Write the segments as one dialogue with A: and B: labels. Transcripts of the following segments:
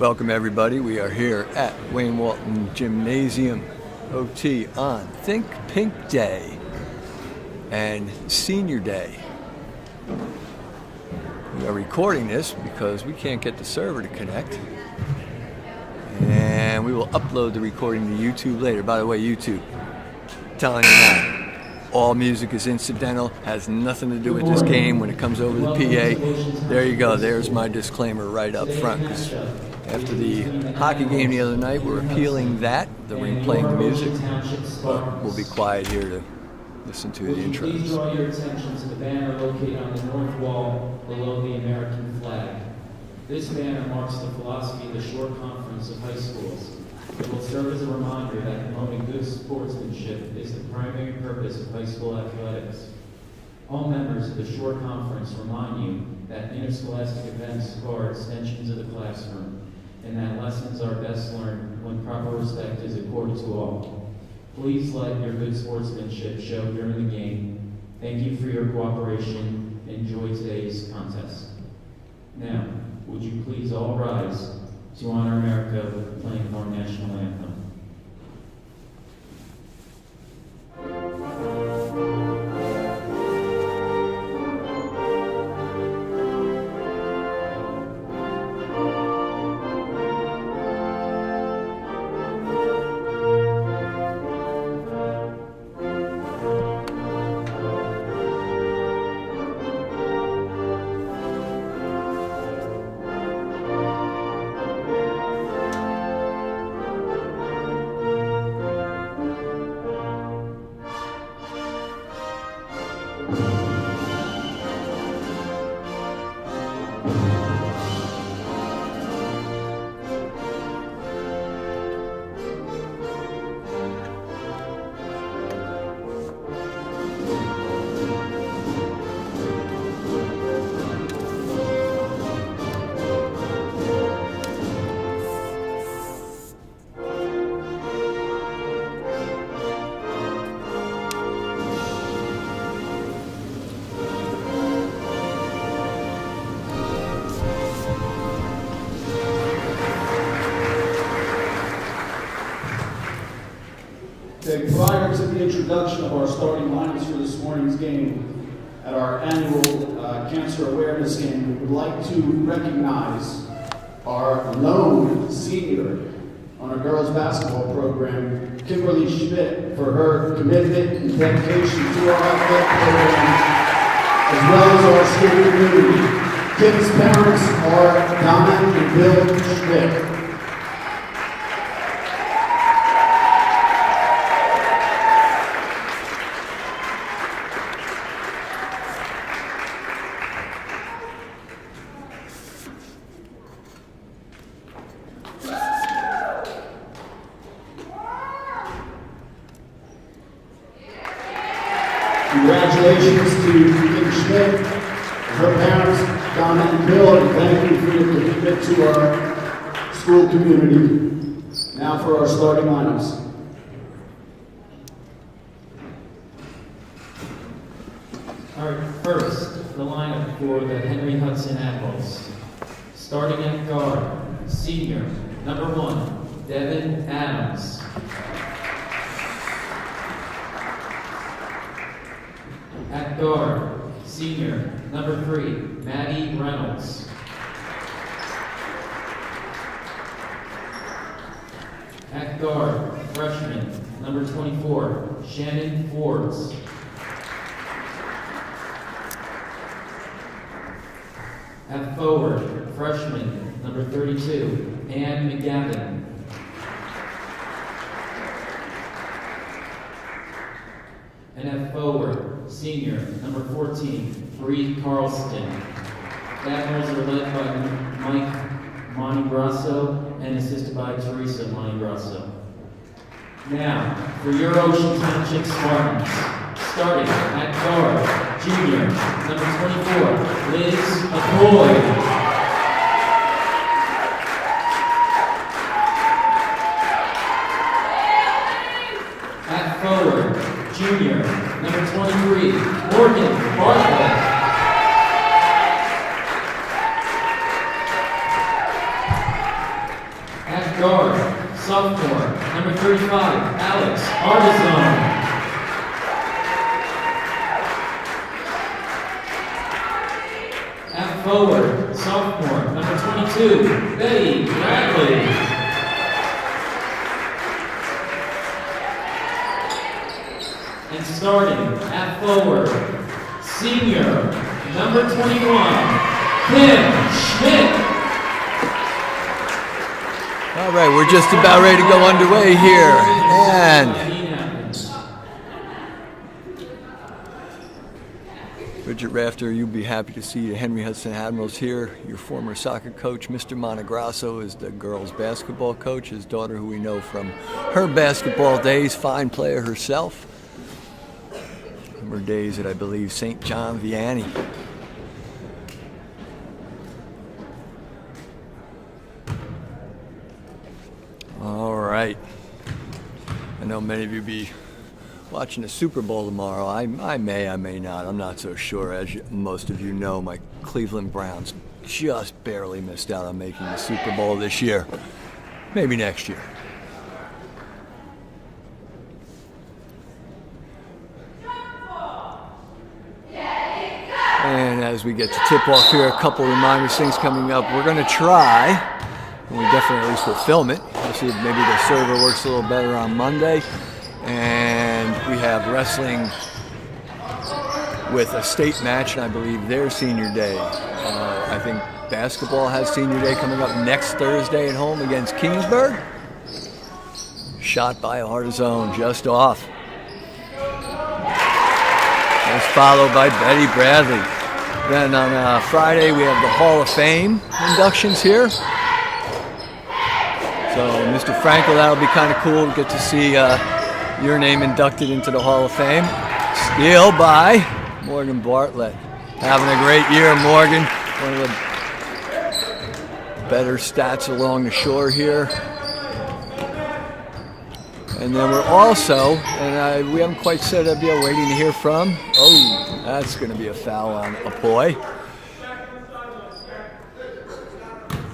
A: Welcome everybody. We are here at Wayne Walton Gymnasium OT on Think Pink Day and Senior Day. We are recording this because we can't get the server to connect, and we will upload the recording to YouTube later. By the way, YouTube, telling you now, all music is incidental, has nothing to do with this game when it comes over the PA. There you go, there's my disclaimer right up front, because after the hockey game the other night, we're appealing that, we're playing the music, but we'll be quiet here to listen to the intros.
B: Please draw your attention to the banner located on the north wall below the American flag. This banner marks the philosophy of the short conference of high schools. It will serve as a reminder that promoting good sportsmanship is the primary purpose of high school athletics. All members of the short conference remind you that interscholastic events are extensions of the classroom, and that lessons are best learned when proper respect is accorded to all. Please let your good sportsmanship show during the game. Thank you for your cooperation. Enjoy today's contest. Now, would you please all rise to honor America with the playing of our national anthem.
C: Okay, prior to the introduction of our starting lineups for this morning's game, at our annual Cancer Awareness Game, we would like to recognize our lone senior on our girls basketball program, Kimberly Schmidt, for her commitment and dedication to our athletic program, as well as our school community. Kim's parents are Donna and Bill Schmidt. Congratulations to Kim Schmidt, her parents, Donna and Bill, and thank you for your commitment to our school community. Now for our starting lineups.
B: All right, first, the lineup for the Henry Hudson Admirals. Starting at guard, senior, number 1, Devin Adams. At guard, senior, number 3, Maddie Reynolds. At guard, freshman, number 24, Shannon Forbes. At forward, freshman, number 32, Ann McGavin. And at forward, senior, number 14, Bree Carlston. The Admirals are led by Mike Montegrasso and assisted by Teresa Montegrasso. Now, for your Ocean Township Spartans, starting at guard, junior, number 24, Liz McCoy. At forward, junior, number 23, Morgan Bartlett. 35, Alex Artisan. At forward, sophomore, number 22, Betty Bradley. And starting at forward, senior, number 21, Kim Schmidt.
A: All right, we're just about ready to go underway here. And Bridget Rafter, you'll be happy to see the Henry Hudson Admirals here. Your former soccer coach, Mr. Montegrasso, is the girls' basketball coach. His daughter, who we know from her basketball days, fine player herself. From her days at, I believe, St. John Vianney. All right. I know many of you be watching the Super Bowl tomorrow. I may, I may not. I'm not so sure. As most of you know, my Cleveland Browns just barely missed out on making the Super Bowl this year. Maybe next year. And as we get to tip off here, a couple reminders, things coming up. We're going to try, and we definitely at least will film it. We'll see if maybe the server works a little better on Monday. And we have wrestling with a state match, and I believe their senior day. I think basketball has senior day coming up next Thursday at home against Kingsburg. Shot by a heart of zone, just off. That's followed by Betty Bradley. Then on Friday we have the Hall of Fame inductions here. So Mr. Frankel, that'll be kind of cool to get to see your name inducted into the Hall of Fame. Steal by Morgan Bartlett. Having a great year, Morgan. One of the better stats along the shore here. And then we're also, and we haven't quite said I'd be waiting to hear from. Oh, that's going to be a foul on Apoy.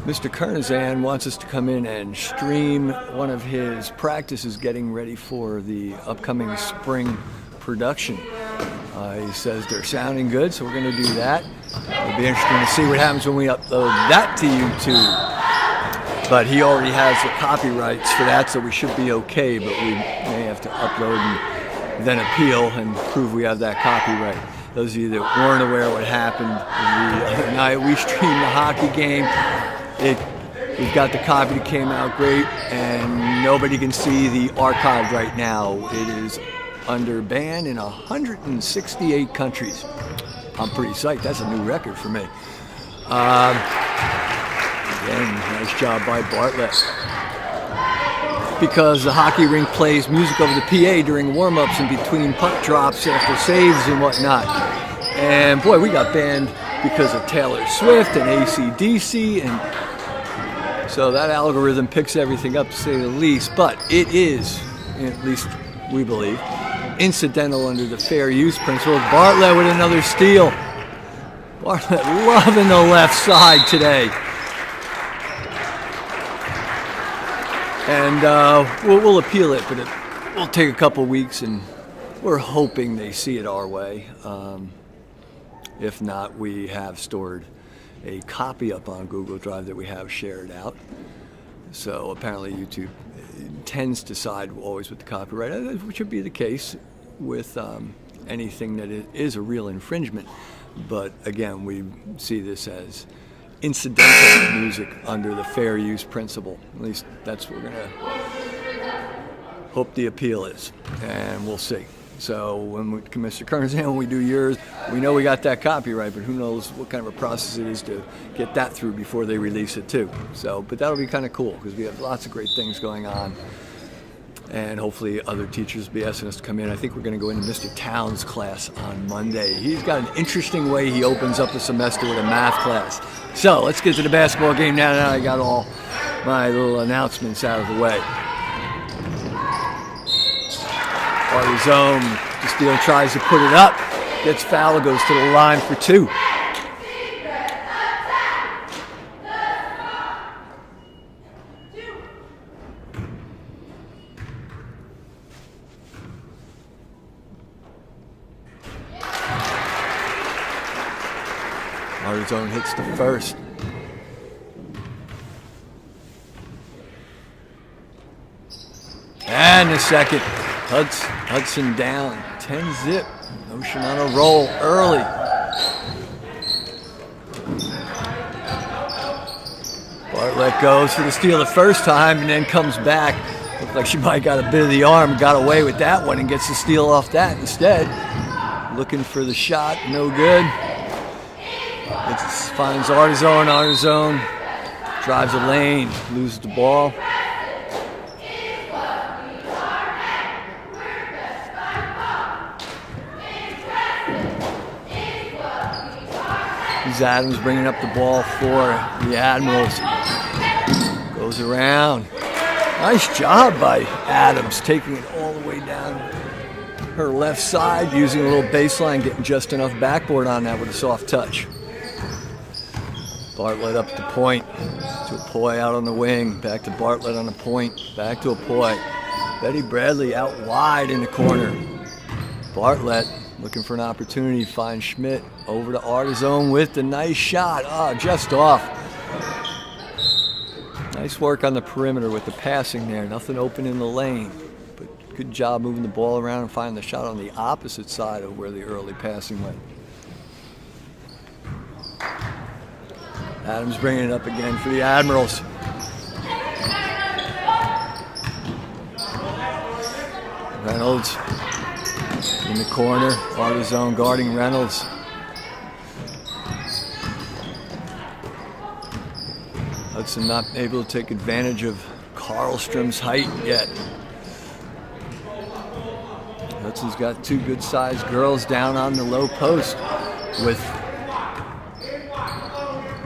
A: Mr. Kernizan wants us to come in and stream one of his practices getting ready for the upcoming spring production. He says they're sounding good, so we're going to do that. It'll be interesting to see what happens when we upload that to YouTube. But he already has the copyrights for that, so we should be okay, but we may have to upload and then appeal and prove we have that copyright. Those of you that weren't aware of what happened the other night, we streamed the hockey game. We've got the copy that came out great, and nobody can see the archive right now. It is under ban in 168 countries. I'm pretty psyched. That's a new record for me. Again, nice job by Bartlett. Because the hockey rink plays music over the PA during warm-ups and between puck drops after saves and whatnot. And boy, we got banned because of Taylor Swift and AC/DC, and so that algorithm picks everything up, to say the least. But it is, at least we believe, incidental under the fair use principle. Bartlett with another steal. Bartlett loving the left side today. And we'll appeal it, but it will take a couple weeks, and we're hoping they see it our way. If not, we have stored a copy up on Google Drive that we have shared out. So apparently YouTube tends to side always with the copyright, which would be the case with anything that is a real infringement. But again, we see this as incidental music under the fair use principle. At least that's what we're going to hope the appeal is, and we'll see. So when we, Mr. Kernizan, when we do yours, we know we got that copyright, but who knows what kind of a process it is to get that through before they release it too. So, but that'll be kind of cool because we have lots of great things going on, and hopefully other teachers will be asking us to come in. I think we're going to go into Mr. Towns' class on Monday. He's got an interesting way he opens up the semester with a math class. So let's get to the basketball game now that I got all my little announcements out of the way. Party zone. Steele tries to put it up. Gets foul, goes to the line for two. Hudson hits the first. And the second. Hudson down. 10-zip. Ocean on a roll early. Bartlett goes for the steal the first time and then comes back. Looked like she might got a bit of the arm, got away with that one and gets the steal off that instead. Looking for the shot, no good. It finds Hudson drives a lane, loses the ball. Adams bringing up the ball for the Admirals. Goes around. Nice job by Adams, taking it all the way down her left side, using a little baseline, getting just enough backboard on that with a soft touch. Bartlett up at the point to Apoy out on the wing. Back to Bartlett on the point. Back to Apoy. Betty Bradley out wide in the corner. Bartlett looking for an opportunity to find Schmidt. Over to Hudson with the nice shot. Oh, just off. Nice work on the perimeter with the passing there. Nothing open in the lane. But good job moving the ball around and finding the shot on the opposite side of where the early passing went. Adams bringing it up again for the Admirals. Reynolds in the corner. Hudson guarding Reynolds. Hudson not able to take advantage of Karlstrom's height yet. Hudson's got two good-sized girls down on the low post with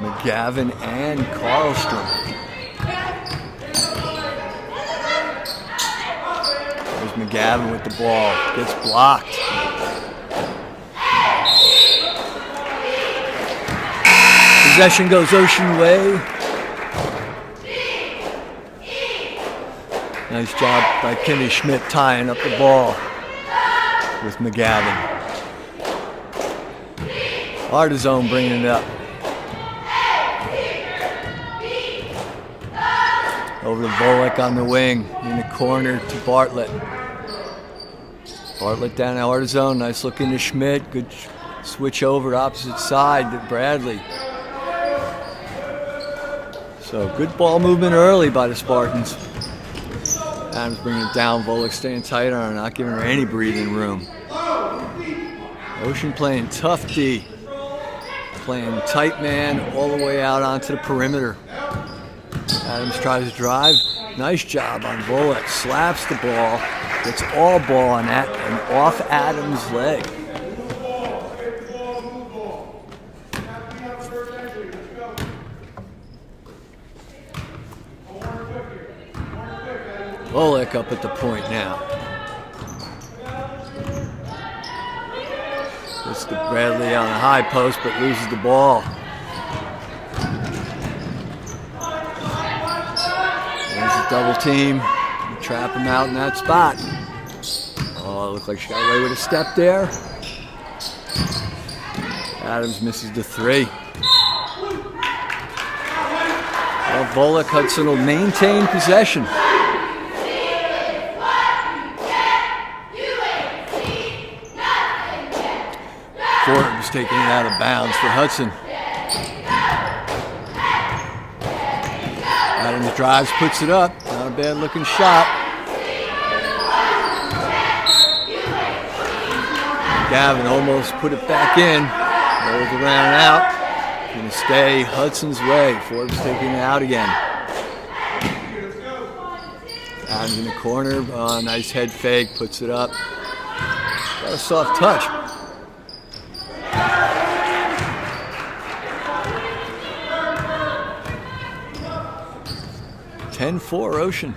A: McGavin and Karlstrom. There's McGavin with the ball. Gets blocked. Possession goes Ocean way. Nice job by Kenny Schmidt tying up the ball with McGavin. Hudson bringing it up. Over to Volek on the wing, in the corner to Bartlett. Bartlett down to Hudson, nice look into Schmidt. Good switch over opposite side to Bradley. So good ball movement early by the Spartans. Adams bringing it down, Volek staying tight on her, not giving her any breathing room. Ocean playing tough D. Playing tight man all the way out onto the perimeter. Adams tries to drive. Nice job on Volek. Slaps the ball. Gets all ball on that and off Adams' leg. Volek up at the point now. Gets to Bradley on the high post but loses the ball. There's a double team. Trap him out in that spot. Oh, it looked like she got away with a step there. Adams misses the three. Well, Volek Hudson will maintain possession. Forbes taking it out of bounds for Hudson. Adams drives, puts it up. Not a bad looking shot. Gavin almost put it back in. Rolls around and out. Gonna stay Hudson's way. Forbes taking it out again. Adams in the corner. Oh, nice head fake. Puts it up. Got a soft touch. 10-4 Ocean.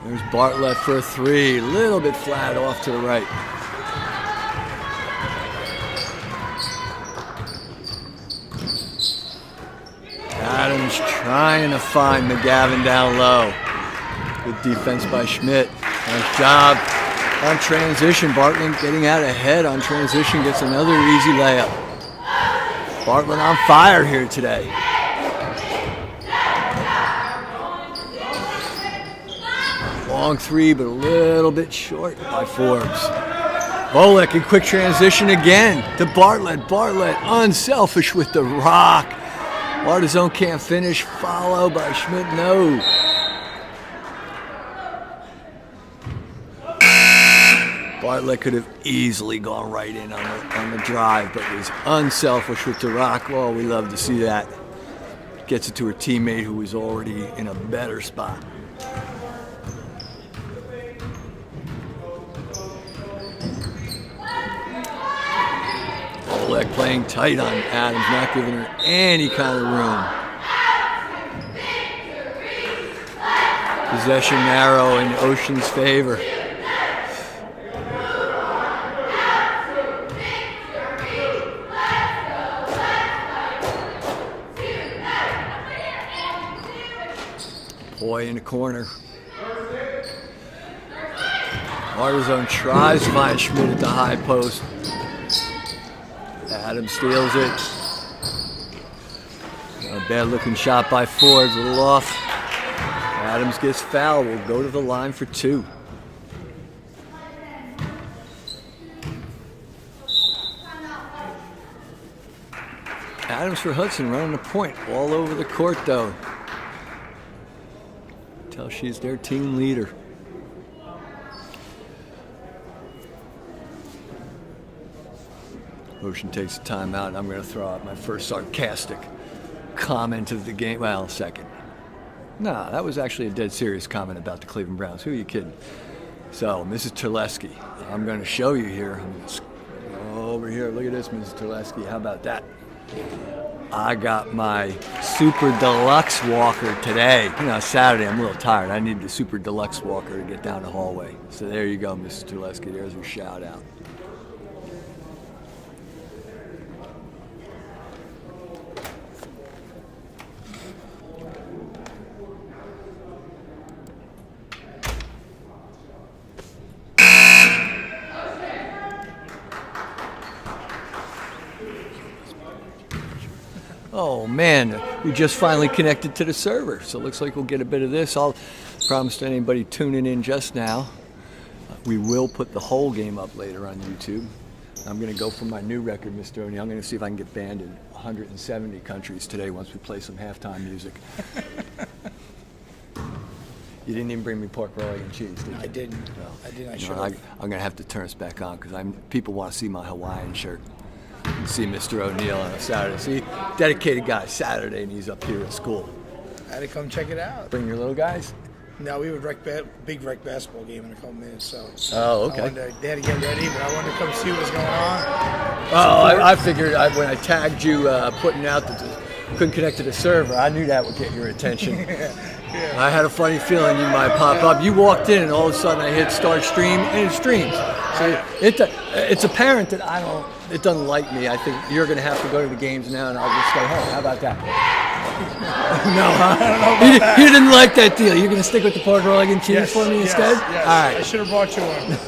A: There's Bartlett for a three. A little bit flat off to the right. Adams trying to find McGavin down low. Good defense by Schmidt. Nice job. On transition, Bartlett getting out ahead on transition, gets another easy layup. Bartlett on fire here today. Long three, but a little bit short by Forbes. Volek in quick transition again to Bartlett. Bartlett unselfish with the rock. Artizone can't finish, followed by Schmidt, no. Bartlett could have easily gone right in on the drive, but was unselfish with the rock. Well, we love to see that. Gets it to her teammate who was already in a better spot. Volek playing tight on Adams, not giving her any kind of room. Possession narrow in Ocean's favor. Boy in the corner. Artizone tries to find Schmidt at the high post. Adams steals it. A bad looking shot by Forbes, a little off. Adams gets fouled, will go to the line for two. Adams for Hudson running the point all over the court though. Tell she's their team leader. Ocean takes a timeout. I'm going to throw out my first sarcastic comment of the game. Well, second. No, that was actually a dead serious comment about the Cleveland Browns. Who are you kidding? So, Mrs. Terleski, I'm going to show you here. I'm going to go over here. Look at this, Mrs. Terleski. How about that? I got my Super Deluxe walker today. You know, Saturday, I'm a little tired. I need the Super Deluxe walker to get down the hallway. So there you go, Mrs. Terleski. There's your shout out. Oh man, we just finally connected to the server, so it looks like we'll get a bit of this. I'll promise to anybody tuning in just now, we will put the whole game up later on YouTube. I'm going to go for my new record, Mr. O'Neill. I'm going to see if I can get banned in 170 countries today once we play some halftime music. You didn't even bring me pork roll, egg, and cheese, did you?
D: I didn't.
A: No.
D: I didn't. I
A: No,
D: should
A: I,
D: have.
A: I'm going to have to turn us back on because people want to see my Hawaiian shirt. And see Mr. O'Neill on a Saturday. See, dedicated guy, Saturday, and he's up here at school.
D: I had to come check it out.
A: Bring your little guys?
D: No, we have a big rec basketball game in a couple minutes, so.
A: Oh, okay.
D: They had to get ready, but I wanted to come see what was going on.
A: Oh, I figured when I tagged you putting out that you couldn't connect to the server, I knew that would get your attention.
D: Yeah.
A: I had a funny feeling you might pop up. You walked in, and all of a sudden I hit start stream, and it streams. So it's apparent that it doesn't like me. I think you're going to have to go to the games now, and I'll just stay home. How about that? No, huh?
D: I don't know about that.
A: You didn't like that deal. You're going to stick with the pork roll, egg, and cheese for me instead?
D: Yes.
A: All right.
D: I should have brought you one.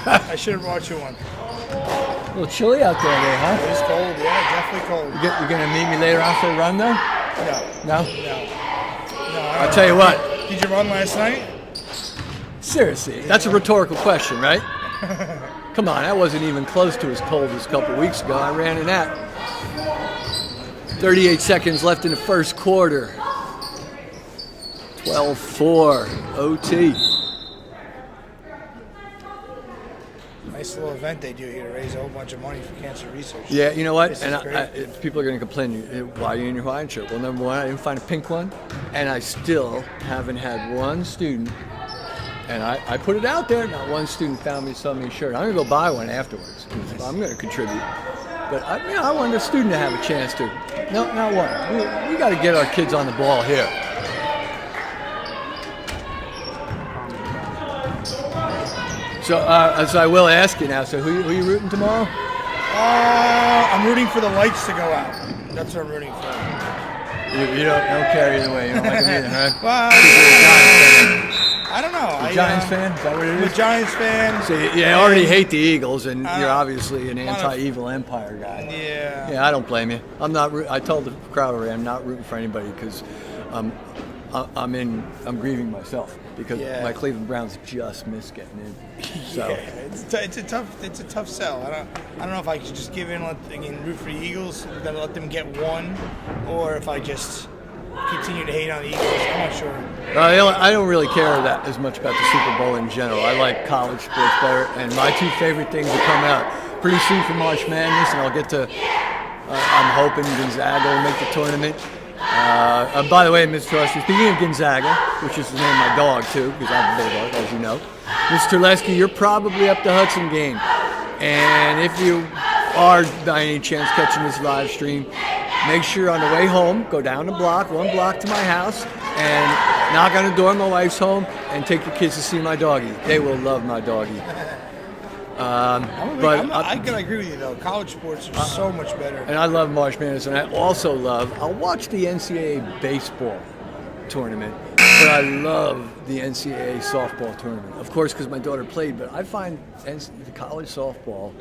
D: I should have brought you one.
A: A little chilly out there, huh?
D: It's cold, yeah, definitely cold.
A: You're going to meet me later on for a run, though?
D: No.
A: No?
D: I'll
A: tell you what.
D: Did you run last night?
A: Seriously, that's a rhetorical question, right? Come on, that wasn't even close to as cold as a couple weeks ago. I ran in that. 38 seconds left in the first quarter. 12-4, OT.
D: Nice little event they do here to raise a whole bunch of money for cancer research.
A: Yeah, you know what?
D: This
A: And
D: is great.
A: people are going to complain, why are you in your Hawaiian shirt? Well, number one, I didn't find a pink one, and I still haven't had one student, and I put it out there, not one student found me, saw me a shirt. I'm going to go buy one afterwards. I'm going to contribute. But I want a student to have a chance to. No, not one. We got to get our kids on the ball here. So I will ask you now. So who are you rooting tomorrow?
D: I'm rooting for the lights to go out. That's what I'm rooting for.
A: You don't care either way. You don't like them either, huh?
D: Well, I don't know.
A: Giants fan? Is that what it
D: I'm a
A: is?
D: Giants fan.
A: So you already hate the Eagles, and
D: I
A: you're
D: don't-
A: obviously an anti-evil empire guy.
D: Yeah.
A: Yeah, I don't blame you. I'm not. I told the crowd already, I'm not rooting for anybody because I'm grieving myself because
D: Yeah.
A: my Cleveland Browns just missed getting in. So
D: Yeah, it's a tough sell. I don't know if I should just give in, root for the Eagles, let them get one, or if I just continue to hate on the Eagles. I'm not sure.
A: I don't really care that as much about the Super Bowl in general. I like college sports better, and my two favorite things will come out pretty soon for March Madness, and I'll get to. I'm hoping Gonzaga will make the tournament. By the way, Mr. Lesky, speaking of Gonzaga, which is the name of my dog too, because I'm a bulldog, as you know, Mr. Lesky, you're probably up the Hudson game, and if you are by any chance catching this live stream, make sure on the way home, go down the block, 1 block to my house, and knock on the door. My wife's home, and take your kids to see my doggy. They will love my doggy.
D: I can agree with you though. College sports are so much better.
A: And I love March Madness, and I also I'll watch the NCAA baseball tournament, but I love the NCAA softball tournament. Of course, because my daughter played, but I find the college softball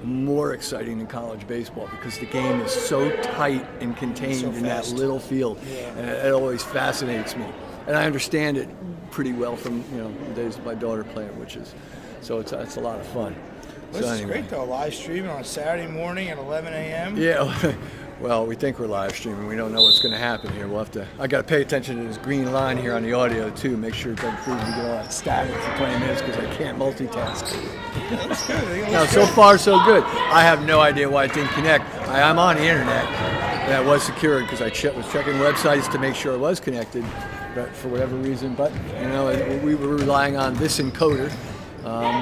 A: more exciting than college baseball because the game is so tight and contained
D: So
A: in that
D: fast.
A: little field, and it always fascinates me. And I understand it pretty well from the days of my daughter playing, so it's a lot of fun.
D: This
A: So
D: is
A: anyway.
D: great though. Live streaming on Saturday morning at 11 a.m.
A: Yeah, well, we think we're live streaming. We don't know what's going to happen here. We'll have to. I got to pay attention to this green line here on the audio too. Make sure it doesn't prove we get all that static for 20 minutes because I can't multitask.
D: That's good. I think it
A: Now,
D: looks
A: so
D: good.
A: far so good. I have no idea why it didn't connect. I'm on the internet. That was secured because I was checking websites to make sure it was connected, but for whatever reason. But we were relying on this encoder,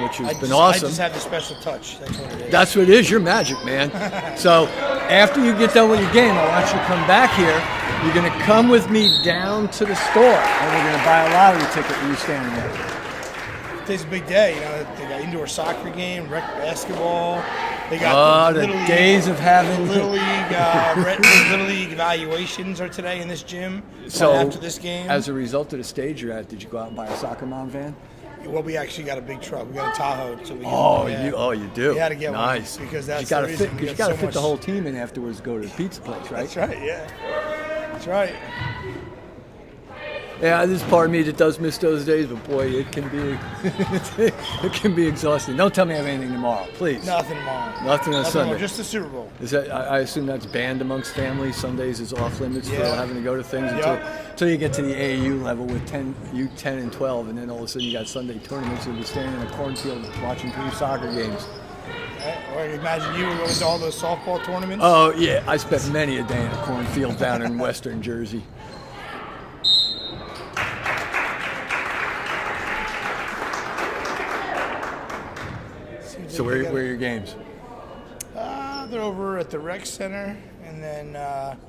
A: which has been awesome.
D: I just have the special touch. That's what it is.
A: That's what it is. You're magic, man. So after you get done with your game, I want you to come back here. You're going to come with me down to the store, and we're going to buy a lottery ticket with you standing there.
D: Today's a big day. They got indoor soccer game, rec basketball. They got
A: The
D: Little League-
A: days of having
D: Little League, Little League evaluations are today in this gym.
A: So
D: after this game,
A: as a result of the stage you're at, did you go out and buy a soccer mom van?
D: well, we actually got a big truck. We got a Tahoe, so we can.
A: You do.
D: We had to get one,
A: nice
D: because that's
A: you gotta
D: the reason.
A: fit.
D: We
A: Because you
D: got
A: got to
D: so
A: fit the
D: much-
A: whole team in afterwards. To go to the pizza place, right?
D: That's right. Yeah. That's right.
A: Yeah, there's part of me that does miss those days, but boy, it can be it can be exhausting. Don't tell me I have anything tomorrow, please.
D: Nothing tomorrow.
A: Nothing on Sunday.
D: Tomorrow, just the Super Bowl.
A: Is that? I assume that's banned amongst families. Sundays is off limits for
D: Yeah.
A: having to go to things until you get to the AAU level with 10 and 12, and then all of a sudden you got Sunday tournaments and you're standing in a cornfield watching 3 soccer games.
D: Right? Or imagine you were going to all those softball tournaments.
A: Oh yeah, I spent many a day in a cornfield down in western Jersey. So where are your games?
D: They're over at the rec center, and then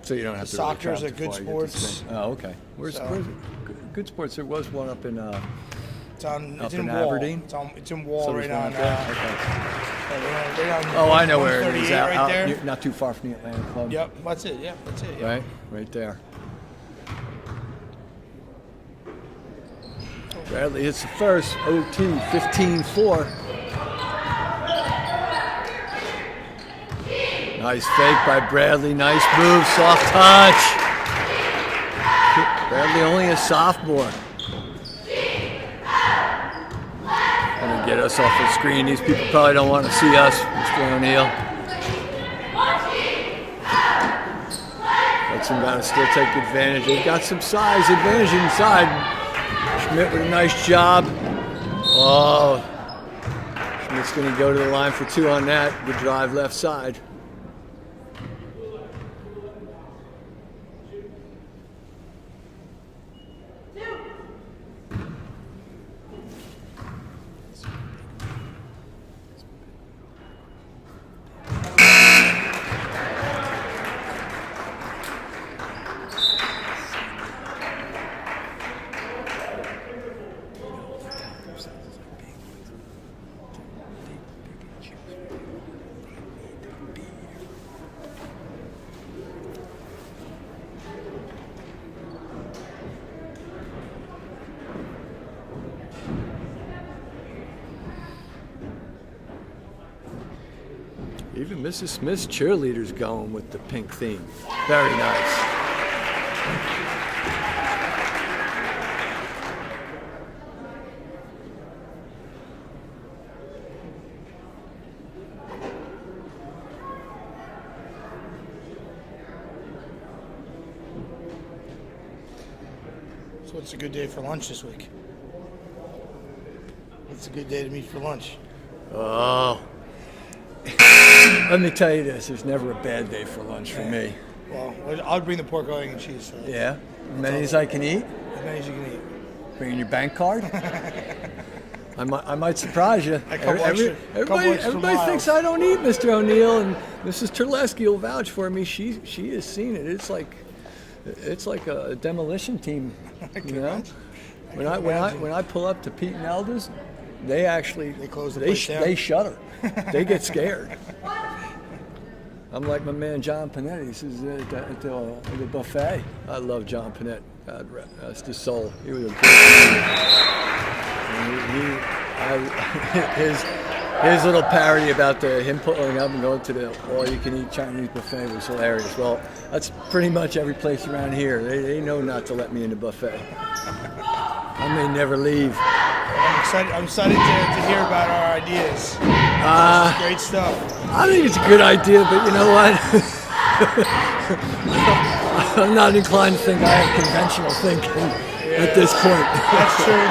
A: So you don't have to. really
D: Soccer's
A: travel
D: at Good
A: too far, you get to
D: Sports.
A: spend- Oh, okay. Where's it? Good Sports? There was one up in.
D: it's on.
A: Up
D: It's in
A: in
D: Wall.
A: Aberdeen?
D: It's in Wall,
A: So
D: right
A: there's one
D: on.
A: up there? Okay.
D: Right on.
A: Oh, I know where it is.
D: 138 right there.
A: You're not too far from the Atlanta Club.
D: Yep, that's it. Yep, that's it. Yep.
A: Right there. Bradley hits the first. OT 15-4. Nice fake by Bradley. Nice move. Soft touch. Bradley only a sophomore. Gonna get us off the screen. These people probably don't want to see us, Mr. O'Neill. Hudson got to still take advantage. They've got some size advantage inside. Schmidt with a nice job. Oh, Schmidt's going to go to the line for 2 on that. Good drive left side. Even Mrs. Smith's cheerleader's going with the pink theme. Very nice.
D: So what's a good day for lunch this week? What's a good day to meet for lunch?
A: Oh. Let me tell you this, there's never a bad day for lunch for me.
D: Well, I'll bring the pork, egg, and cheese. So
A: Yeah? As many as I can eat?
D: as many as you can eat.
A: Bringing your bank card? I might surprise you.
D: A couple extra
A: Everybody
D: miles.
A: thinks I don't eat, Mr. O'Neill, and Mrs. Terlesky will vouch for me. She has seen it. It's like a demolition team. You know? When I pull up to Pete and Elda's, they
D: close the place down.
A: they shudder. They get scared. I'm like my man John Panetta. He says at the buffet. I love John Panetta. God rest his soul. He was a great man. His little parody about him pulling up and going to the all-you-can-eat Chinese buffet was hilarious. Well, that's pretty much every place around here. They know not to let me in the buffet. I may never leave.
D: I'm excited to hear about our ideas. Great stuff.
A: I think it's a good idea, but you know what? I'm not inclined to think I have conventional thinking at this point.
D: That's true.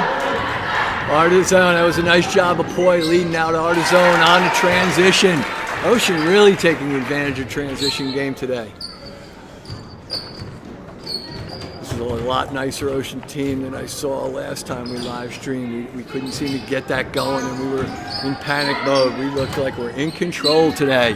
A: Artizone, that was a nice job of Poi leading out Artizone on the transition. Ocean really taking advantage of transition game today. This is a lot nicer Ocean team than I saw last time we live streamed. We couldn't seem to get that going, and we were in panic mode. We looked like we're in control today.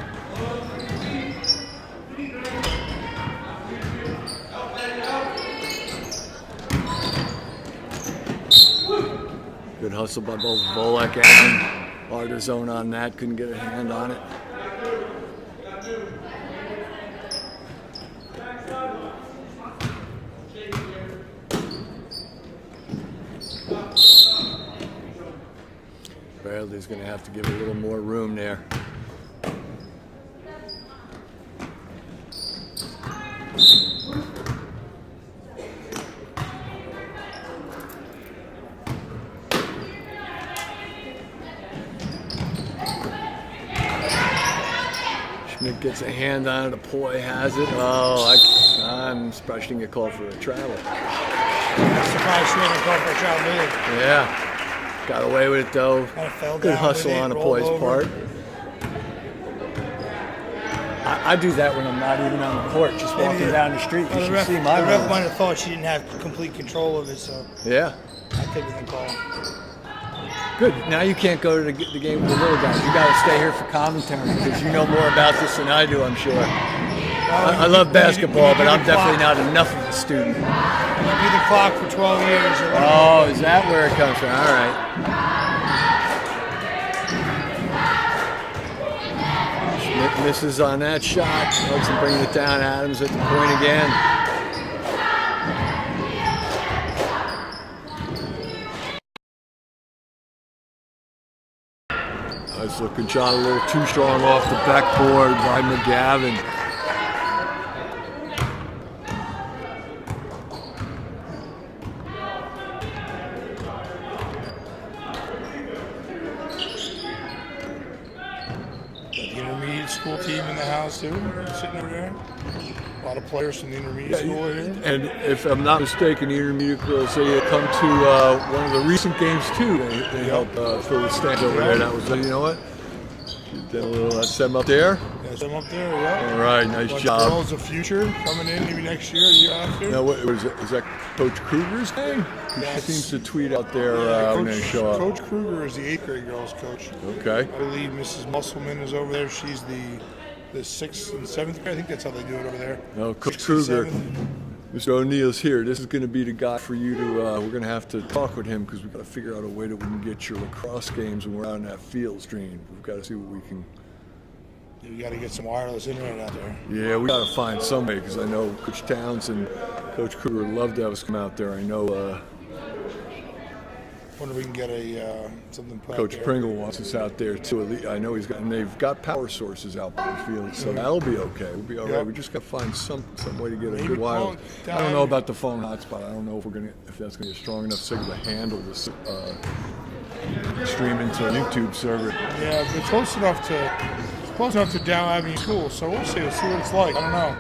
A: Good hustle by both Volek and Artizone on that. Couldn't get a hand on it. Bradley's going to have to give a little more room there. Schmidt gets a hand on it. Poi has it. Oh, I'm surprised she didn't get called for a travel.
D: I'm surprised she didn't call for a travel either.
A: Yeah. Got away with it though. Good hustle on Poi's part. I do that when I'm not even on the court, just walking down the street. You should see my
D: The ref
A: moves.
D: might have thought she didn't have complete control of it, so
A: Yeah.
D: I could have been called.
A: Good. Now you can't go to the game with the little guys. You got to stay here for commentary because you know more about this than I do, I'm sure. I love basketball, but I'm definitely not enough of a student.
D: Be the clock for 12 years.
A: Oh, is that where it comes from? All right. Schmidt misses on that shot. Hudson bringing it down. Adams at the point again. Nice looking shot, a little too strong off the backboard by McGavin.
D: The intermediate school team in the house too, sitting over there. A lot of players from the intermediate school are here.
A: And if I'm not mistaken, the intermediate girls, they come to one of the recent games too. They helped fill the stands over there. That was, you know what? Did a little, that's them up there.
D: There's them up there, yeah.
A: All right, nice job.
D: Girls of future coming in maybe next year, the year after.
A: Now, what is that Coach Kruger's name? She seems to tweet out there when they show up.
D: Coach Kruger is the 8th grade girls coach.
A: Okay.
D: I believe Mrs. Musselman is over there. She's the 6th and 7th grade. I think that's how they do it over there.
A: No, Coach
D: 6th and
A: Kruger.
D: 7th.
A: Mr. O'Neill's here. This is going to be the guy for you to, we're going to have to talk with him because we've got to figure out a way that we can get your lacrosse games when we're out in that field stream. We've got to see what we can.
D: You got to get some wireless internet out there.
A: Yeah, we got to find some way because I know Coach Towns and Coach Kruger would love to have us come out there. I know
D: Wonder if we can get a something put out
A: Coach
D: there.
A: Pringle wants us out there too. I know and they've got power sources out by the field, so that'll be okay. We'll be all right.
D: Yep.
A: We just got to find some way to get a
D: Maybe
A: good wireless.
D: phone
A: I don't know
D: time.
A: about the phone hotspot. I don't know if that's gonna be a strong enough signal to handle this stream into a YouTube server.
D: Yeah, but it's close enough to Down Avenue School, so we'll see. We'll see what it's like. I don't know.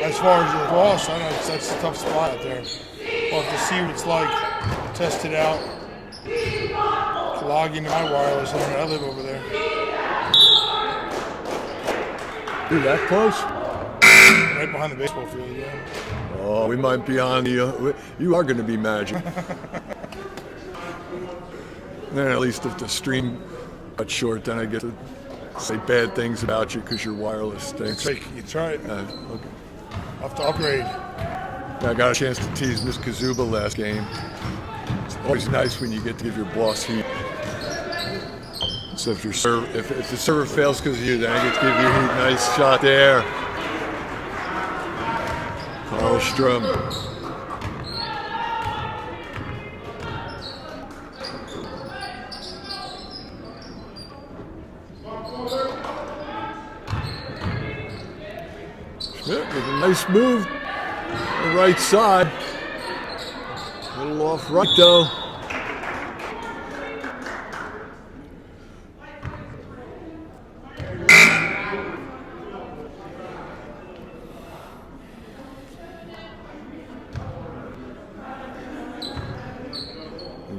D: As far as your boss, I know that's a tough spot out there. We'll have to see what it's like. Test it out. Log into my wireless. I live over there.
A: Dude, that close?
D: Right behind the baseball field, yeah.
A: Oh, we might be on the. You are going to be magic. Then at least if the stream got short, then I get to say bad things about you because your wireless stinks.
D: It's right.
A: Okay.
D: I'll have to upgrade.
A: I got a chance to tease Miss Kazuba last game. It's always nice when you get to give your boss heat. So if the server fails because of you, then I get to give you heat. Nice shot there. Carl Strum. Schmidt with a nice move. The right side. A little off right though.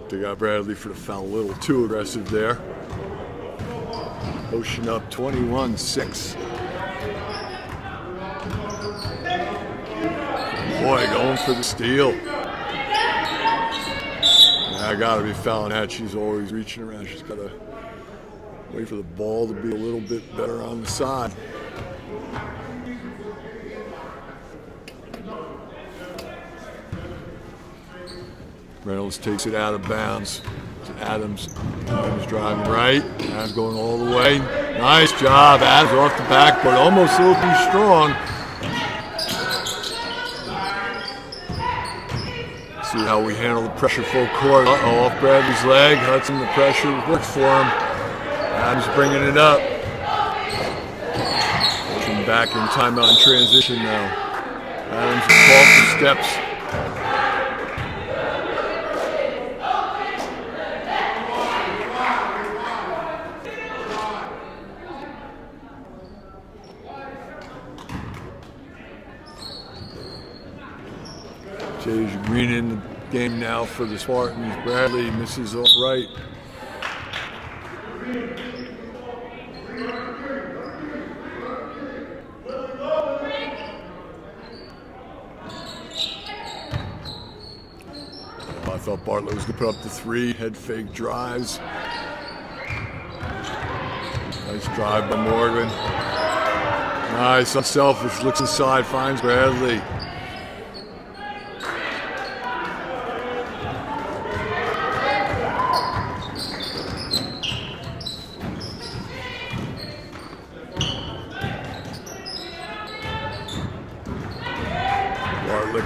A: They got Bradley for the foul, a little too aggressive there. Ocean up 21-6. Boy, going for the steal. I gotta be fouling that. She's always reaching around. She's gotta wait for the ball to be a little bit better on the side. Reynolds takes it out of bounds. Adams. Adams driving right. Adams going all the way. Nice job. Adams off the backboard. Almost a little too strong. See how we handle the pressure full court. Uh-oh, off Bradley's leg. Hudson, the pressure works for him. Adams bringing it up. Looking back in timeout and transition now. Adams called for steps. Jay's Green in the game now for the Spartans. Bradley misses off right. I thought Bartlett was going to put up the three. Head fake drives. Nice drive by Morgan. Nice, unselfish. Looks inside, finds Bradley.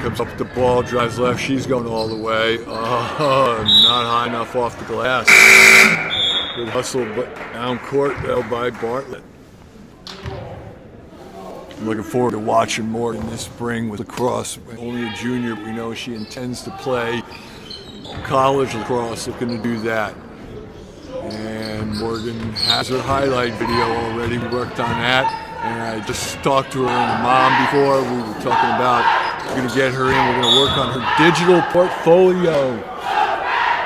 A: Comes up with the ball, drives left, she's going all the way. Oh, not high enough off the glass. Good hustle but down court though by Bartlett. I'm looking forward to watching Morgan this spring with lacrosse. Only a junior, but we know she intends to play college lacrosse, looking to do that. And Morgan has her highlight video already. We worked on that. And I just talked to her and her mom before. We were talking about we're going to get her in. We're going to work on her digital portfolio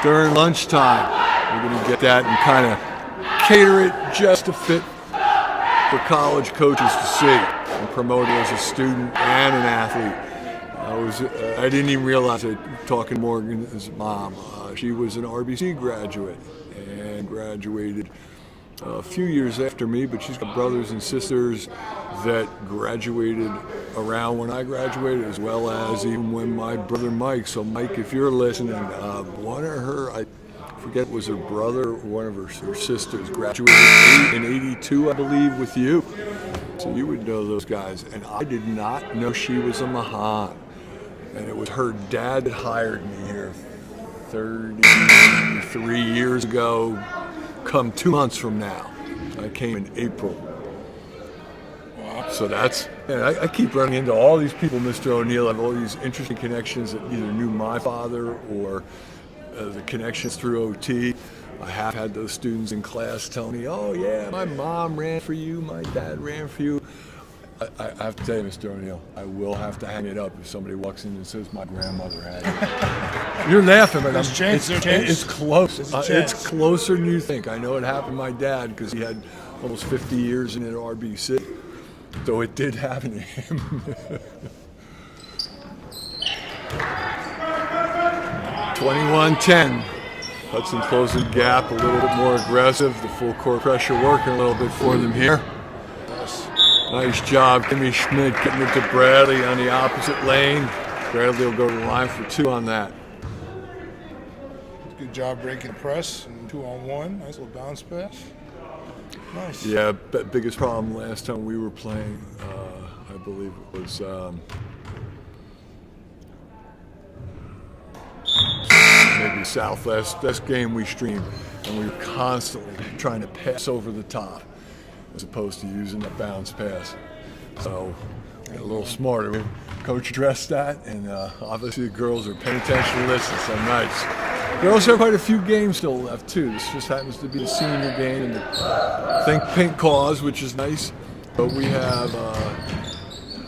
A: during lunchtime. We're going to get that and kind of cater it just to fit for college coaches to see and promote her as a student and an athlete. I didn't even realize it talking to Morgan's mom. She was an RBC graduate and graduated a few years after me, but she's got brothers and sisters that graduated around when I graduated, as well as even when my brother Mike. So Mike, if you're listening, one of her, I forget, was her brother or one of her sisters graduated in 82, I believe, with you. So you would know those guys. And I did not know she was a Mahan. And it was her dad that hired me here 33 years ago, come 2 months from now. I came in April. So that's, I keep running into all these people, Mr. O'Neill. I have all these interesting connections that either knew my father or the connections through OT. I have had those students in class tell me, oh yeah, my mom ran for you, my dad ran for you. I have to tell you, Mr. O'Neill, I will have to hang it up if somebody walks in and says my grandmother had it. You're laughing, but it's close. It's closer than you think. I know it happened to my dad because he had almost 50 years in an RBC. So it did happen to him. 21-10. Hudson closing gap, a little bit more aggressive. The full court pressure working a little bit for them here. Nice job, Kimmy Schmidt getting it to Bradley on the opposite lane. Bradley will go to the line for 2 on that.
D: Good job breaking the press and 2-on-1. Nice little bounce pass. Nice.
A: Yeah, biggest problem last time we were playing, I believe it was maybe Southwest. This game we streamed, and we were constantly trying to pass over the top as opposed to using the bounce pass. So, got a little smarter. Coach addressed that, and obviously the girls are paying attention to this, so nice. Girls have quite a few games still left too. This just happens to be the senior game and the Think Pink cause, which is nice. But we have,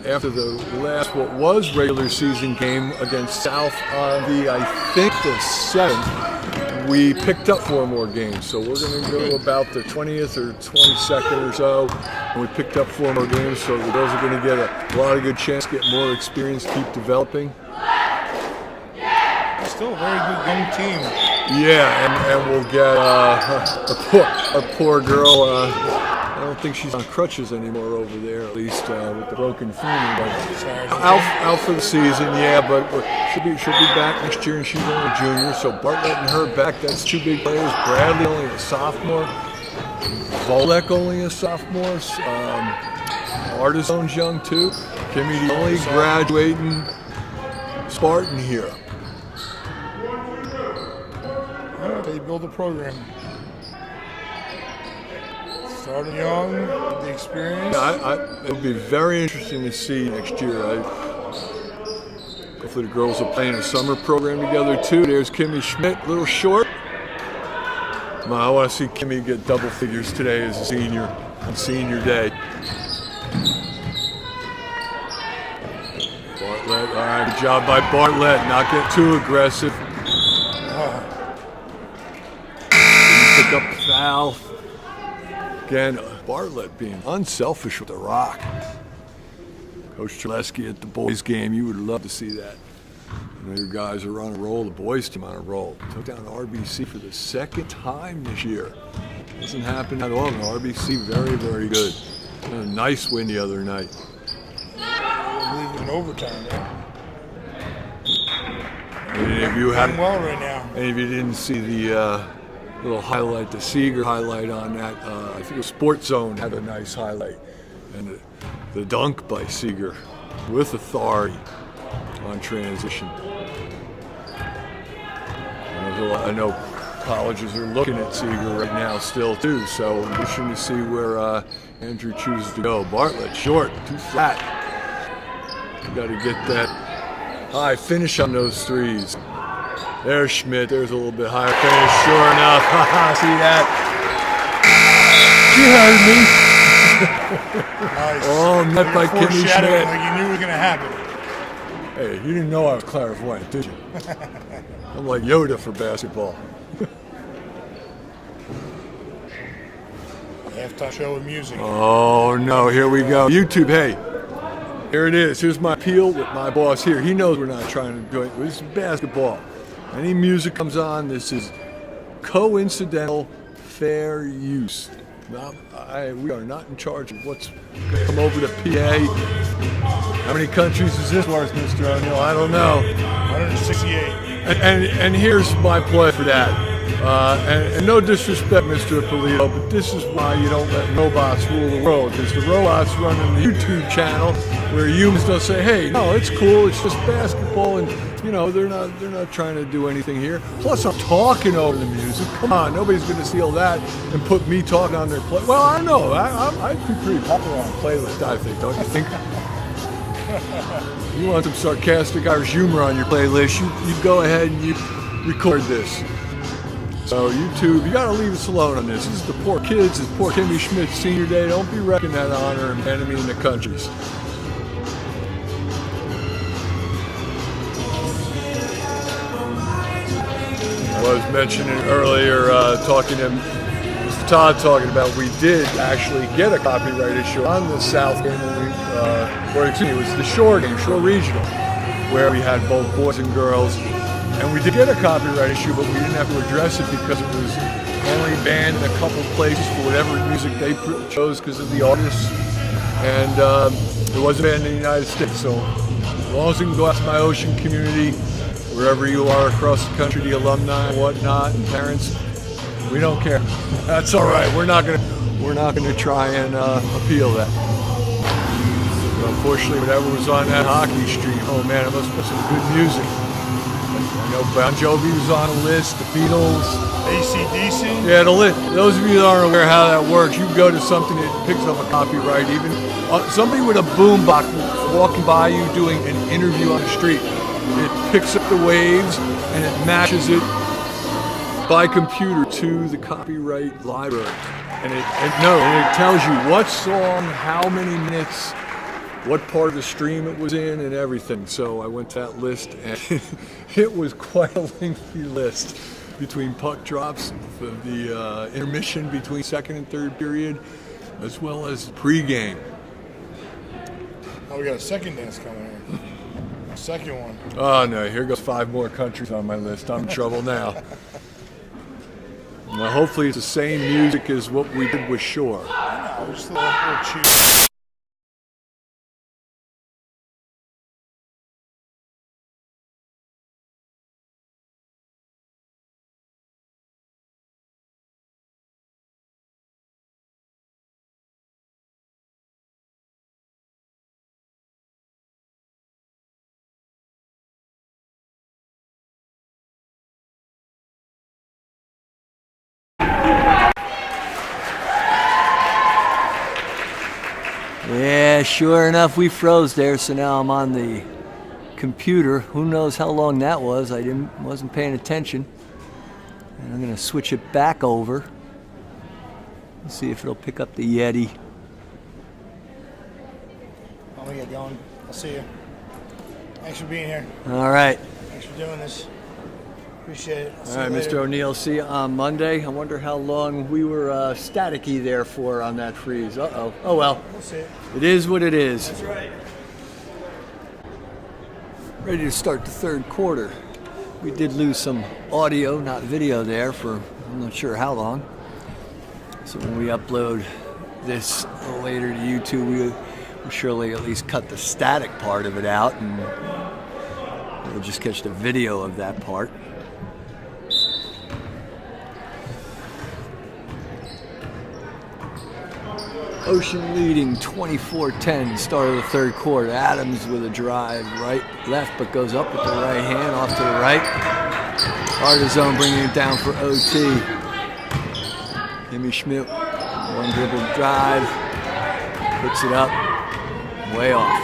A: after the last, what was regular season game against South on the, I think the 7th, we picked up 4 more games. So we're going to go about the 20th or 22nd or so, and we picked up 4 more games. So the girls are going to get a lot of good chance to get more experience, keep developing.
D: Still a very good young team.
A: Yeah, and we'll get a poor girl. I don't think she's on crutches anymore over there, at least with the broken femur. But out for the season, yeah. But she'll be back next year, and she's only a junior. So Bartlett and her back. That's 2 big players. Bradley only a sophomore. Volek only a sophomore. Artizone's young too. Kimmy the only graduating Spartan here.
D: They build a program. Starting young, with the experience.
A: Yeah, it'll be very interesting to see next year. Hopefully the girls will play in a summer program together too. There's Kimmy Schmidt, a little short. I want to see Kimmy get double figures today as a senior on senior day. Bartlett, all right, good job by Bartlett. Not get too aggressive. Pick up the foul. Again, Bartlett being unselfish with the rock. Coach Treleski at the boys game, you would love to see that. You know, your guys are on a roll, the boys team on a roll. Took down RBC for the 2nd time this year. Doesn't happen at all. RBC very, very good. A nice win the other night.
D: I believe in overtime, right?
A: And if you haven't,
D: well right now.
A: And if you didn't see the little highlight, the Seeger highlight on that, I think it was Sports Zone had a nice highlight. And the dunk by Seeger with authority on transition. I know colleges are looking at Seeger right now still too, so interesting to see where Andrew chooses to go. Bartlett short, too flat. You got to get that high finish on those threes. There's Schmidt. There's a little bit higher finish. Sure enough. See that? You heard me.
D: Nice.
A: Oh, net by Kimmy Schmidt.
D: Like you knew it was going to happen.
A: Hey, you didn't know I was clairvoyant, did you? I'm like Yoda for basketball.
D: Halftime show with music.
A: Oh, no. Here we go. YouTube, hey. Here it is. Here's my appeal with my boss here. He knows we're not trying to do it. This is basketball. Any music comes on, this is coincidental fair use. We are not in charge of what's going to come over to PA. How many countries is this worth, Mr. O'Neill? I don't know.
D: 168.
A: And here's my play for that. And no disrespect, Mr. Polito, but this is why you don't let robots rule the world. Because the robots run the YouTube channel where humans don't say, hey, no, it's cool, it's just basketball, and You know, they're not trying to do anything here. Plus, I'm talking over the music. Come on, nobody's going to steal that and put me talking on their play. Well, I don't know. I'd be pretty popular on a playlist, I think. Don't you think? You want some sarcastic Irish humor on your playlist, you go ahead and you record this. So YouTube, you gotta leave us alone on this. This is the poor kids, it's poor Kimmy Schmidt's senior day. Don't be wrecking that honor and enemy in the countries. I was mentioning earlier, talking to Mr. Todd, talking about we did actually get a copyright issue on the South game when it was the Shore game, Shore Regional, where we had both boys and girls. And we did get a copyright issue, but we didn't have to address it because it was only banned in a couple places for whatever music they chose because of the artists. And it wasn't banned in the United States. So as long as we can go out to my ocean community, wherever you are across the country, the alumni and whatnot, and parents, we don't care. That's all right. We're not gonna try and appeal that. But unfortunately, whatever was on that hockey stream, oh man, it must have been some good music. I know Bon Jovi was on the list, the Beatles,
D: AC/DC.
A: Yeah, the list. Those of you that aren't aware how that works, you go to something that picks up a copyright. Even somebody with a boombox walking by you doing an interview on the street, it picks up the waves and it matches it by computer to the copyright library, and it tells you what song, how many minutes, what part of the stream it was in, and everything. So I went to that list, and it was quite a lengthy list between puck drops, the intermission between second and third period, as well as pregame.
D: Oh, we got a second dance coming here. Second one.
A: Oh no, here goes 5 more countries on my list. I'm in trouble now. Now hopefully it's the same music as what we did with Shore.
D: No, just a little cheap.
A: Yeah, sure enough, we froze there, so now I'm on the computer. Who knows how long that was? I wasn't paying attention. And I'm gonna switch it back over. Let's see if it'll pick up the Yeti.
D: I'm gonna get going. I'll see you. Thanks for being here.
A: All right.
D: Thanks for doing this. Appreciate it.
A: All right, Mr. O'Neill, see you on Monday. I wonder how long we were staticky there for on that freeze. Uh-oh. Oh, well.
D: We'll see it.
A: It is what it is.
D: That's right.
A: Ready to start the third quarter. We did lose some audio, not video there, for I'm not sure how long. So when we upload this a little later to YouTube, we'll surely at least cut the static part of it out, and we'll just catch the video of that part. Ocean leading 24-10, start of the third quarter. Adams with a drive, right, left, but goes up with the right hand, off to the right. Hudson bringing it down for OT. Kimmy Schmidt, one dribble drive, puts it up, way off.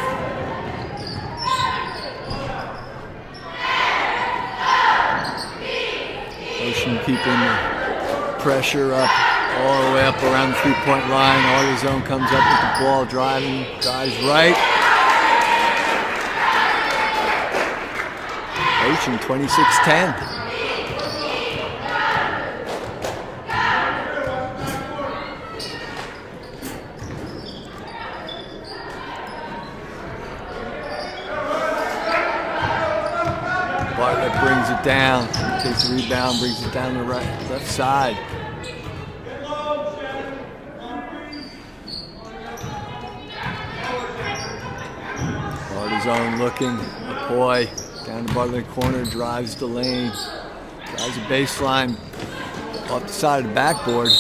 A: Ocean keeping the pressure up all the way up around the three-point line. Hudson comes up with the ball, drives right. Ocean 26-10. Bartlett brings it down, takes the rebound, brings it down the left side. Zone looking, McCoy down the Bartlett corner, drives the lane, drives the baseline off the side of the backboard.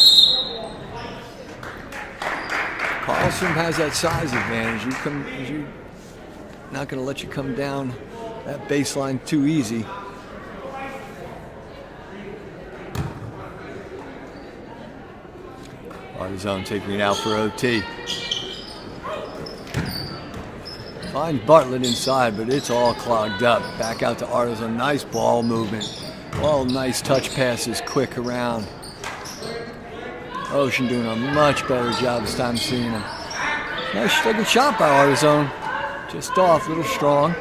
A: Carlson has that size advantage. You're not going to let you come down that baseline too easy. Hudson taking it out for OT. Finds Bartlett inside, but it's all clogged up. Back out to Hudson. Nice ball movement. All nice touch passes, quick around. Ocean doing a much better job this time seeing him. Nice good shot by Hudson. Just off, a little strong.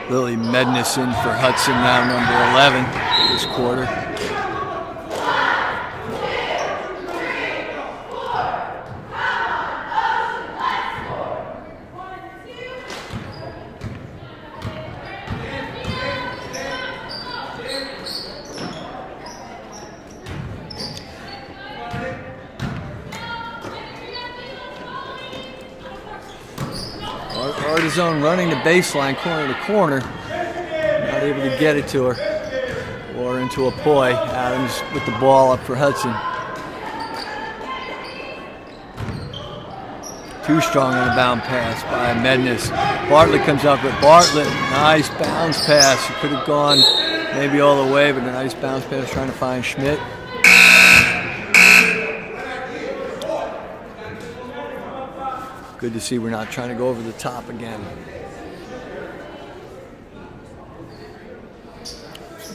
A: Lily Mednicine for Hudson, now number 11 this quarter. Hudson running the baseline corner to corner, not able to get it to her or into a poi. Adams with the ball up for Hudson. Too strong on a bound pass by Mednis. Bartlett comes up with Bartlett. Nice bounce pass. It could have gone maybe all the way, but a nice bounce pass trying to find Schmidt. Good to see we're not trying to go over the top again.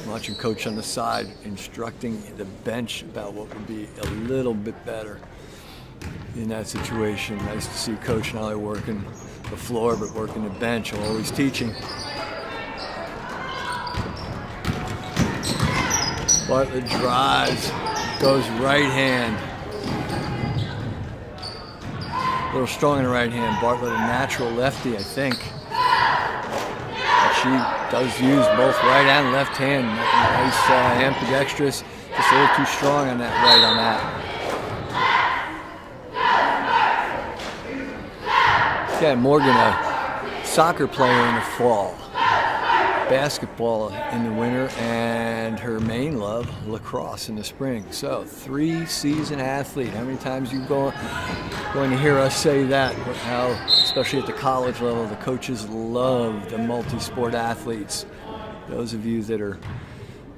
A: Watching coach on the side instructing the bench about what would be a little bit better in that situation. Nice to see coach not only working the floor but working the bench, always teaching. Bartlett drives, goes right hand. A little strong in the right hand. Bartlett, a natural lefty, I think. But she does use both right and left hand. Nice ambidextrous. Just a little too strong on that right on that. Yeah, Morgan, a soccer player in the fall. Basketball in the winter, and her main love, lacrosse in the spring. So, 3-season athlete. How many times you going to hear us say that? How, especially at the college level, the coaches love the multi-sport athletes. Those of you that are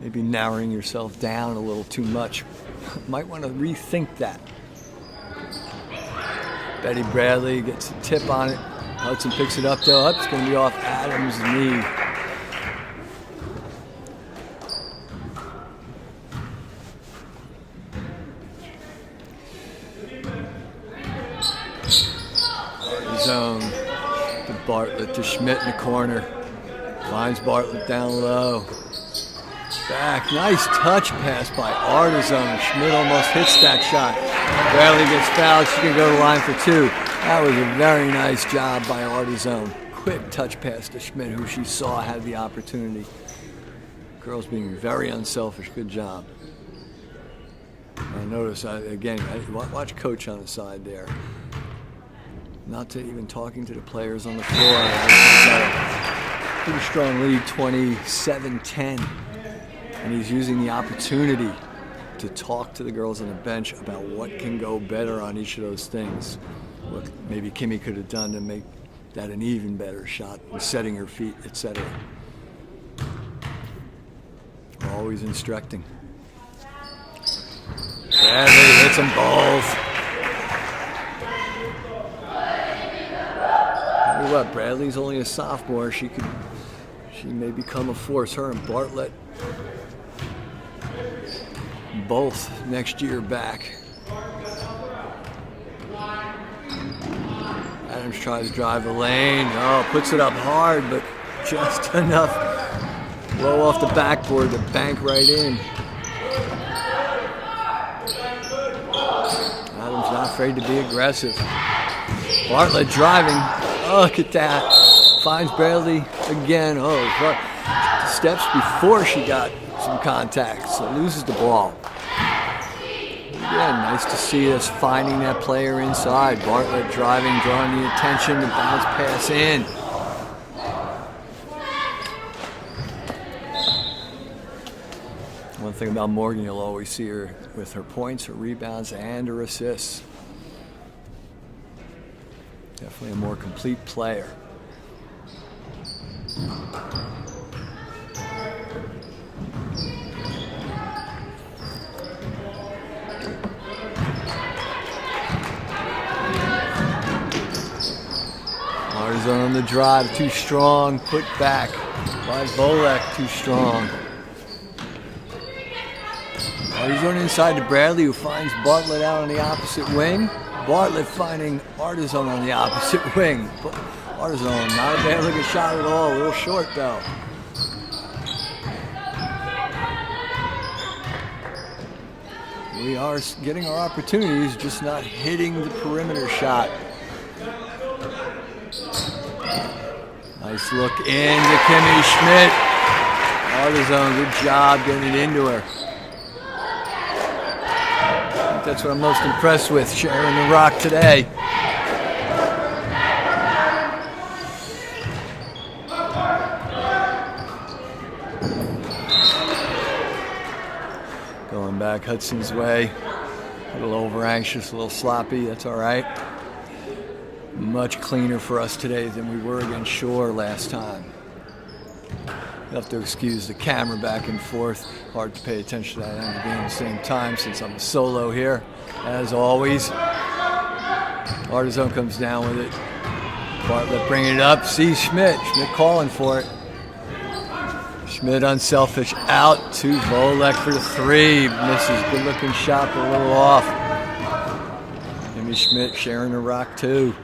A: maybe narrowing yourself down a little too much might want to rethink that. Betty Bradley gets a tip on it. Hudson picks it up though. It's going to be off Adams' knee. Zone to Bartlett to Schmidt in the corner. Finds Bartlett down low. Back. Nice touch pass by Artisan. Schmidt almost hits that shot. Bradley gets fouled. She can go to the line for two. That was a very nice job by Artisan. Quick touch pass to Schmidt, who she saw had the opportunity. Girls being very unselfish. Good job. I notice, again, watch coach on the side there. Not to even talking to the players on the floor. Pretty strong lead, 27-10. And he's using the opportunity to talk to the girls on the bench about what can go better on each of those things. What maybe Kimmy could have done to make that an even better shot, with setting her feet, etc. Always instructing. Bradley hits them both. What, Bradley's only a sophomore. She may become a force. Her and Bartlett both next year back. Adams tries to drive the lane. Oh, puts it up hard, but just enough blow off the backboard to bank right in. Adams not afraid to be aggressive. Bartlett driving. Oh, look at that. Finds Bradley again. Oh, steps before she got some contact. So loses the ball. Again, nice to see us finding that player inside. Bartlett driving, drawing the attention, the bounce pass in. thing about Morgan, you'll always see her with her points, her rebounds, and her assists. Definitely a more complete player. Hudson on the drive, too strong, put back by Volek, too strong. Hudson inside to Bradley, who finds Bartlett out on the opposite wing. Bartlett finding Artisan on the opposite wing. Artisan, not a bad looking shot at all, a little short though. We are getting our opportunities, just not hitting the perimeter shot. Nice look into Kimmy Schmidt. Artisan, good job getting it into her. I think that's what I'm most impressed with, sharing the rock today. Going back Hudson's way. A little over anxious, a little sloppy, that's all right. Much cleaner for us today than we were against Shore last time. You have to excuse the camera back and forth. Hard to pay attention to that end of the game at the same time since I'm a solo here, as always. Artisan comes down with it. Bartlett bringing it up. See Schmidt. Schmidt calling for it. Schmidt unselfish out to Volek for the three. Misses. Good looking shot, but a little off. Kimmy Schmidt sharing the rock too.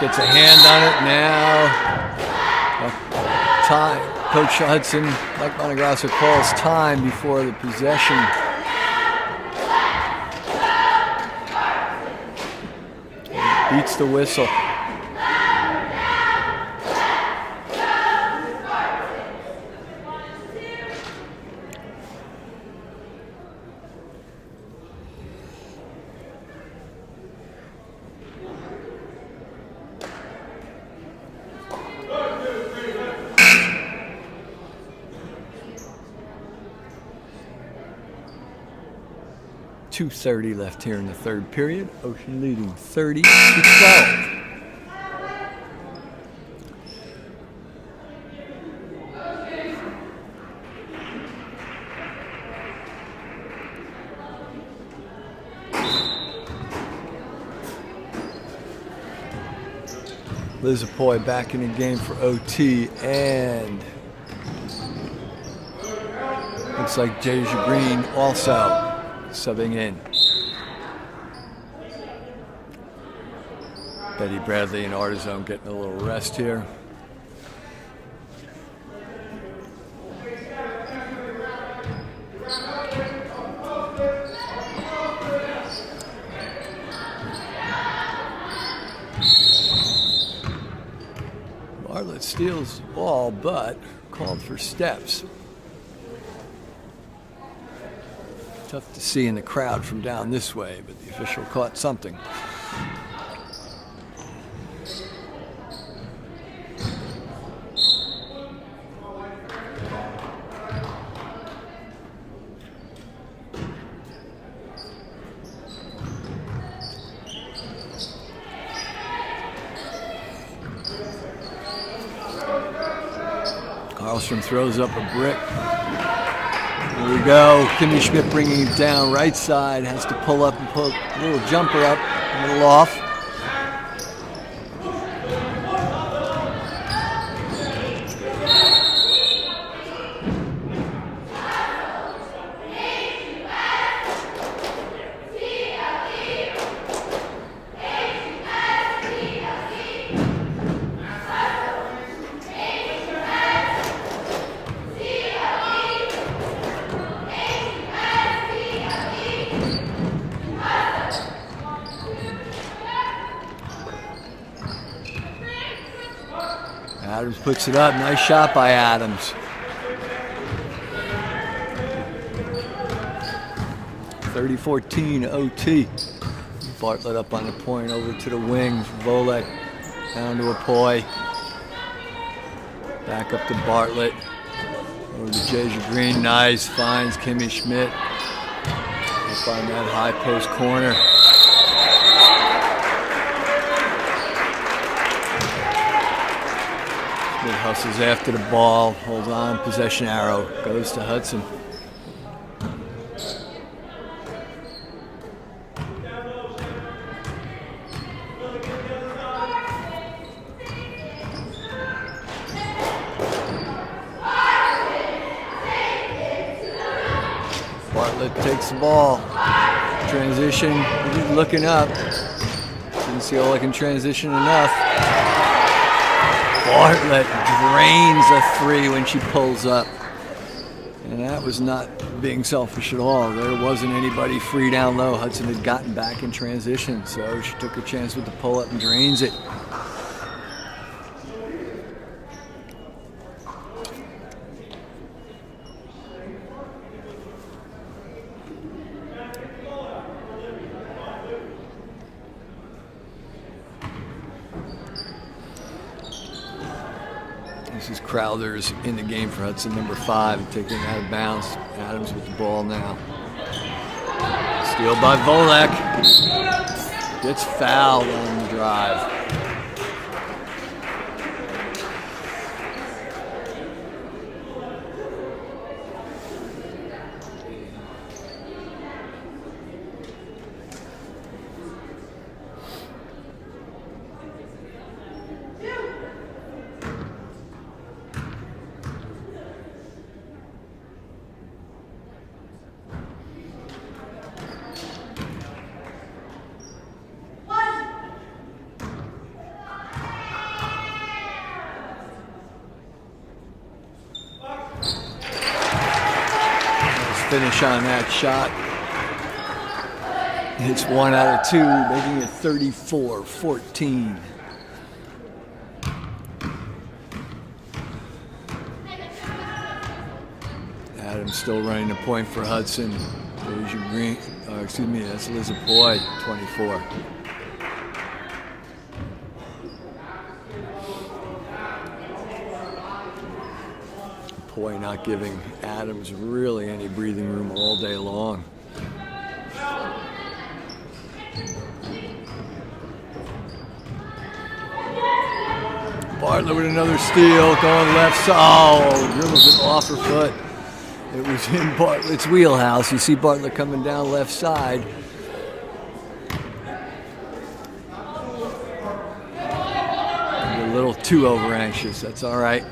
A: Gets a hand on it now. Time. Coach Hudson, Mike Montegrasso calls time before the possession. Beats the whistle. .230 left here in the third period. Ocean leading 30-12. Lizapoy back in the game for OT, and looks like Deja Green also subbing in. Betty Bradley and Artisan getting a little rest here. Bartlett steals the ball, but called for steps. Tough to see in the crowd from down this way, but the official caught something. Carlstrom throws up a brick. Here we go. Kimmy Schmidt bringing it down right side. Has to pull up and pull a little jumper up, a little off. Adams puts it up. Nice shot by Adams. 30-14 OT. Bartlett up on the point, over to the wing. Volek down to Apoy. Back up to Bartlett. Over to Jasia Green. Nice. Finds Kimmy Schmidt. Up on that high post corner. Schmidt hustles after the ball. Holds on. Possession arrow. Goes to Hudson. Bartlett takes the ball. Transition. Looking up. Didn't see Oleg in transition enough. Bartlett drains a three when she pulls up. And that was not being selfish at all. There wasn't anybody free down low. Hudson had gotten back in transition, so she took a chance with the pull up and drains it. This is Crowder's in the game for Hudson, number 5, taking it out of bounds. Adams with the ball now. Steal by Volek. Gets fouled on the drive. Finish on that shot. Hits 1 out of 2, making it 34-14. Adams still running the point for Hudson. There's your green. Excuse me, that's Liz Boyd, 24. Boy, not giving Adams really any breathing room all day long. Bartlett with another steal, going left side. Oh, dribbles it off her foot. It was in Bartlett's wheelhouse. You see Bartlett coming down left side. A little too over anxious. That's all right.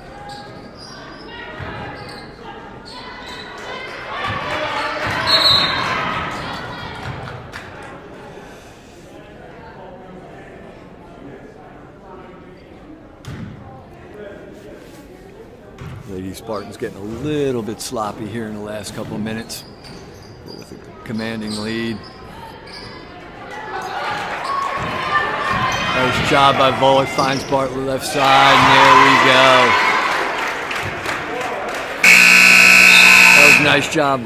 A: Lady Spartan's getting a little bit sloppy here in the last couple of minutes, but with a commanding lead. Nice job by Volek, finds Bartlett left side, and there we go. That was a nice job,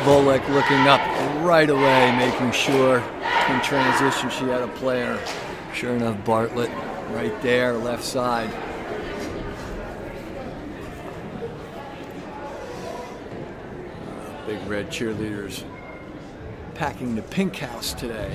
A: Volek looking up right away, making sure in transition she had a player. Sure enough, Bartlett right there, left side. Big red cheerleaders packing the pink house today.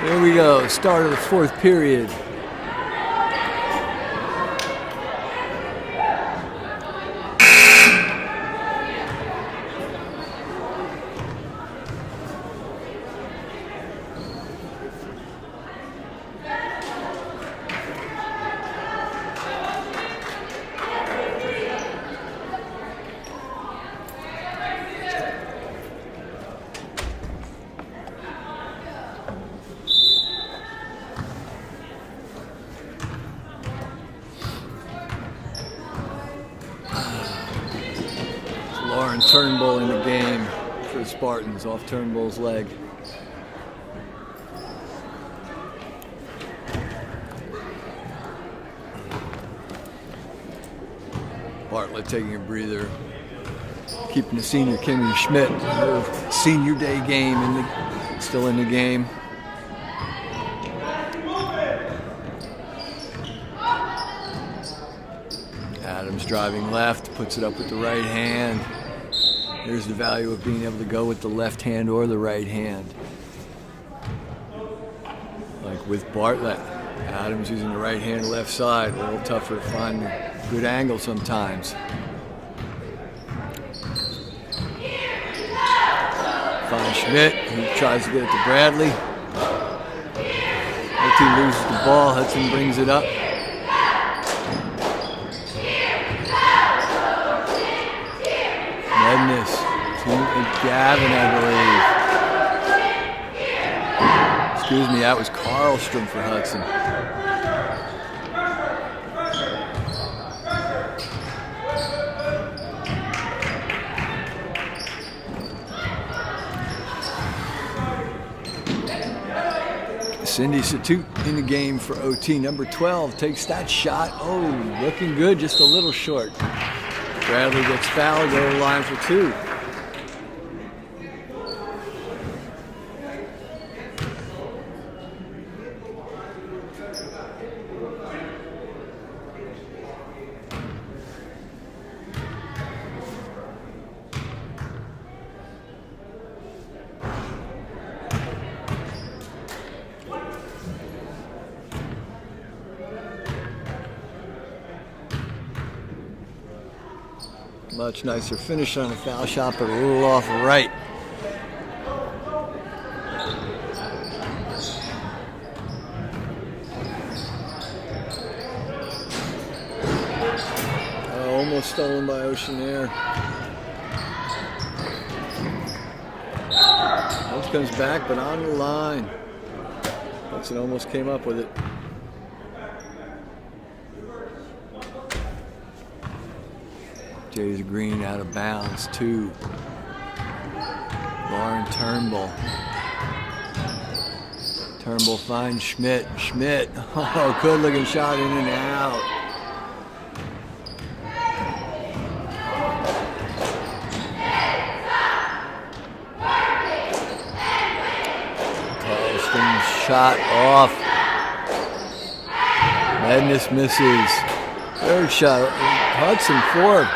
A: Here we go, start of the 4th period. Turnbull in the game for the Spartans, off Turnbull's leg. Bartlett taking a breather, keeping the senior Kimmy Schmidt, her senior day game still in the game. Adams driving left, puts it up with the right hand. There's the value of being able to go with the left hand or the right hand. Like with Bartlett, Adams using the right hand, left side, a little tougher to find a good angle sometimes. Finds Schmidt, who tries to get it to Bradley. OT loses the ball, Hudson brings it up. Madness to Gavin, I believe. Excuse me, that was Karlstrom for Hudson. Cindy Satut in the game for OT. Number 12 takes that shot. Oh, looking good, just a little short. Bradley gets fouled, go to the line for 2. Much nicer finish on the foul shot, but a little off right. Almost stolen by Ocean Air. This comes back, but on the line. Hudson almost came up with it. Jays Green out of bounds, 2. Lauren Turnbull. Turnbull finds Schmidt. Schmidt, oh, good looking shot in and out. Carlston shot off. Madness misses. Third shot, Hudson 4.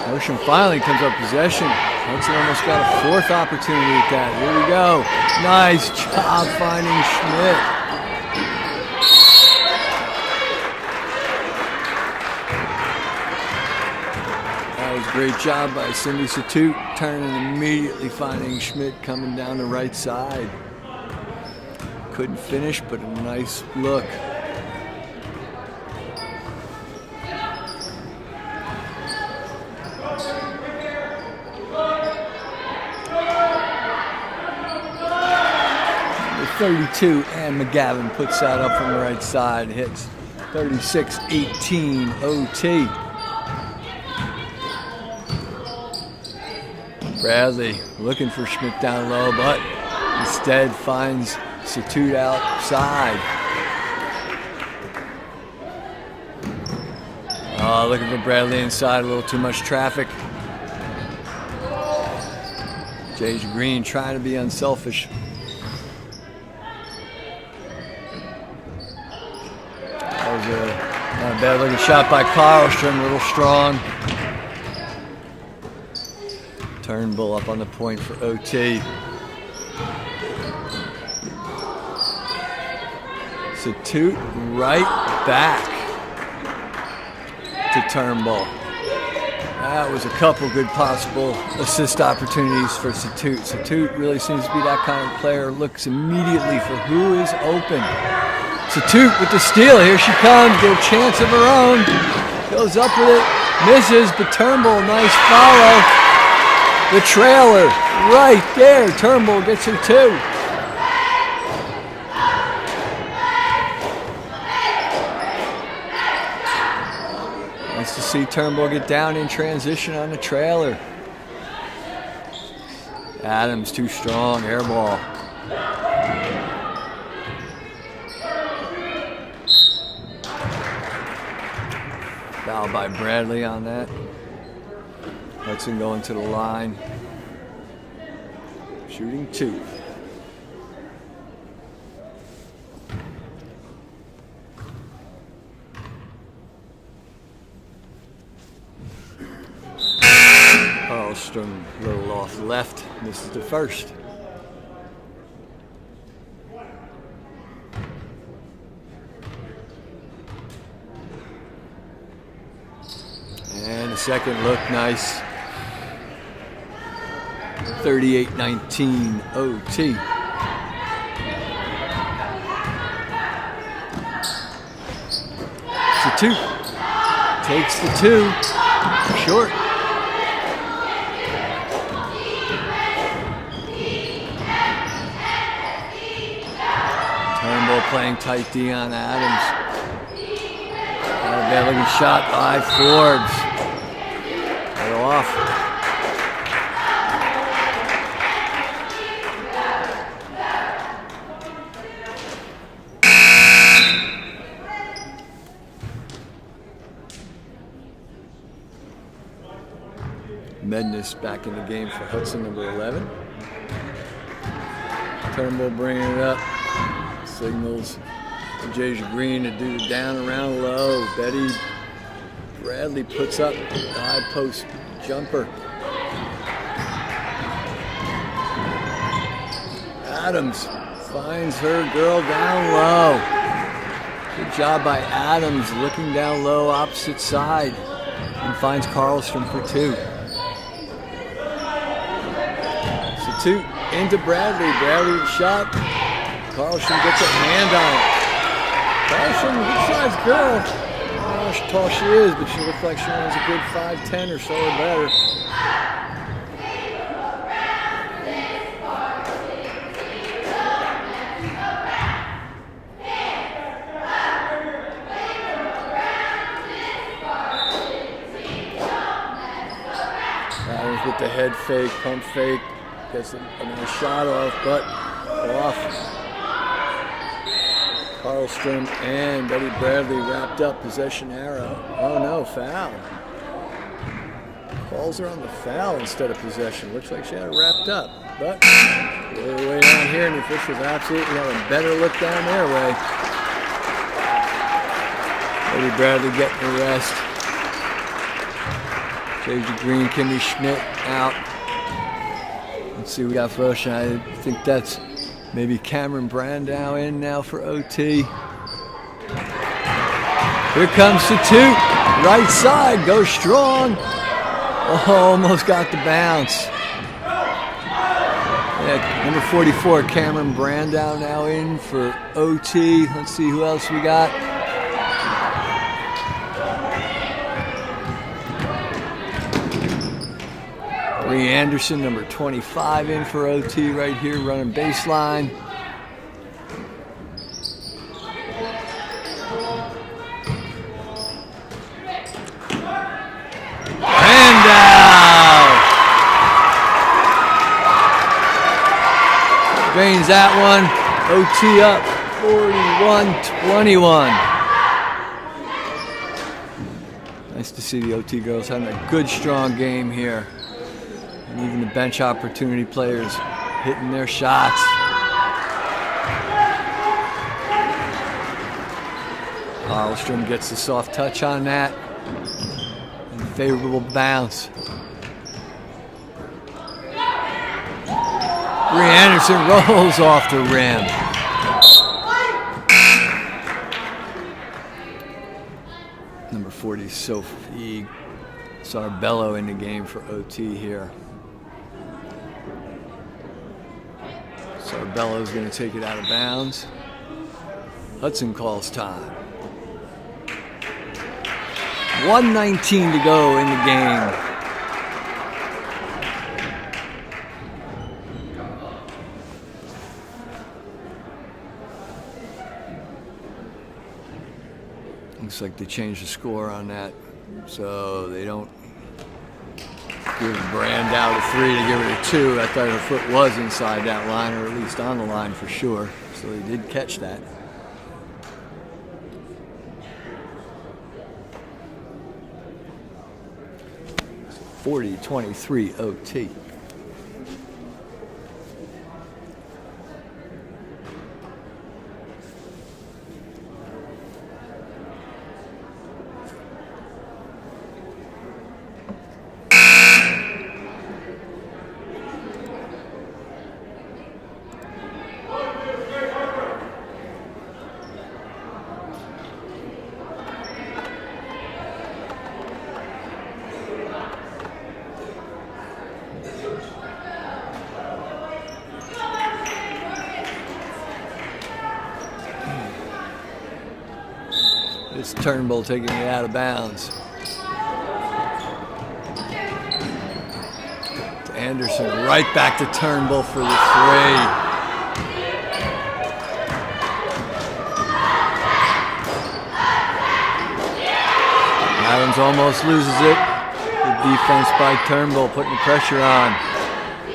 A: Ocean finally comes up possession. Hudson almost got a 4th opportunity at that. Here we go. Nice job finding Schmidt. That was a great job by Cindy Satut, turning and immediately finding Schmidt coming down the right side. Couldn't finish, but a nice look. .32, and McGavin puts that up from the right side, hits 36-18 OT. Bradley looking for Schmidt down low, but instead finds Satut outside. Oh, looking for Bradley inside, a little too much traffic. Jays Green trying to be unselfish. Not a bad looking shot by Karlstrom, a little strong. Turnbull up on the point for OT. Satut right back to Turnbull. That was a couple good possible assist opportunities for Satut. Satut really seems to be that kind of player, looks immediately for who is open. Satut with the steal, here she comes, get a chance of her own. Goes up with it, misses, but Turnbull, nice follow. The trailer, right there, Turnbull gets her 2. Nice to see Turnbull get down in transition on the trailer. Adams too strong, air ball. Foul by Bradley on that. Hudson going to the line. Shooting 2. Carlstrom a little off left. This is the first. And the second look, nice. 38-19 OT. It's a 2. Takes the 2. Short. Turnbull playing tight D on Adams. Not a bad looking shot by Forbes. Right off. Medness back in the game for Hudson, number 11. Turnbull bringing it up. Signals to Jasia Green to do the down around low. Betty Bradley puts up the high post jumper. Adams finds her girl down low. Good job by Adams looking down low opposite side and finds Carlstrom for 2. So 2 into Bradley. Bradley with a shot. Carlstrom gets a hand on it. Carlstrom, good sized girl. I don't know how tall she is, but she looks like she runs a good 5'10" or so or better. Adams with the head fake, pump fake. Gets a nice shot off, but off. Carlstrom and Betty Bradley wrapped up, possession arrow. Oh no, foul. Calls her on the foul instead of possession. Looks like she had it wrapped up. But way down here, and the officials absolutely have a better look down their way. Betty Bradley getting the rest. Jasia Green, Kimmy Schmidt out. Let's see what we got for Ocean. I think that's maybe Cameron Brandow in now for OT. Here comes the 2. Right side, goes strong. Oh, almost got the bounce. Yeah, number 44, Cameron Brandow now in for OT. Let's see who else we got. Bree Anderson, number 25, in for OT right here, running baseline. Brandow drains that one. OT up, 41-21. Nice to see the OT girls having a good, strong game here. And even the bench opportunity players hitting their shots. Carlstrom gets the soft touch on that. And favorable bounce. Bree Anderson rolls off the rim. Number 40, Sophie Sarbello in the game for OT here. Sarbello's going to take it out of bounds. Hudson calls time. 1:19 to go in the game. Looks like they changed the score on that So they don't give Brand out a 3 to give it a 2. I thought her foot was inside that line, or at least on the line for sure. So they did catch that. So 40-23 OT. It's Turnbull taking it out of bounds. To Anderson, right back to Turnbull for the 3. Adams almost loses it. Good defense by Turnbull, putting the pressure on.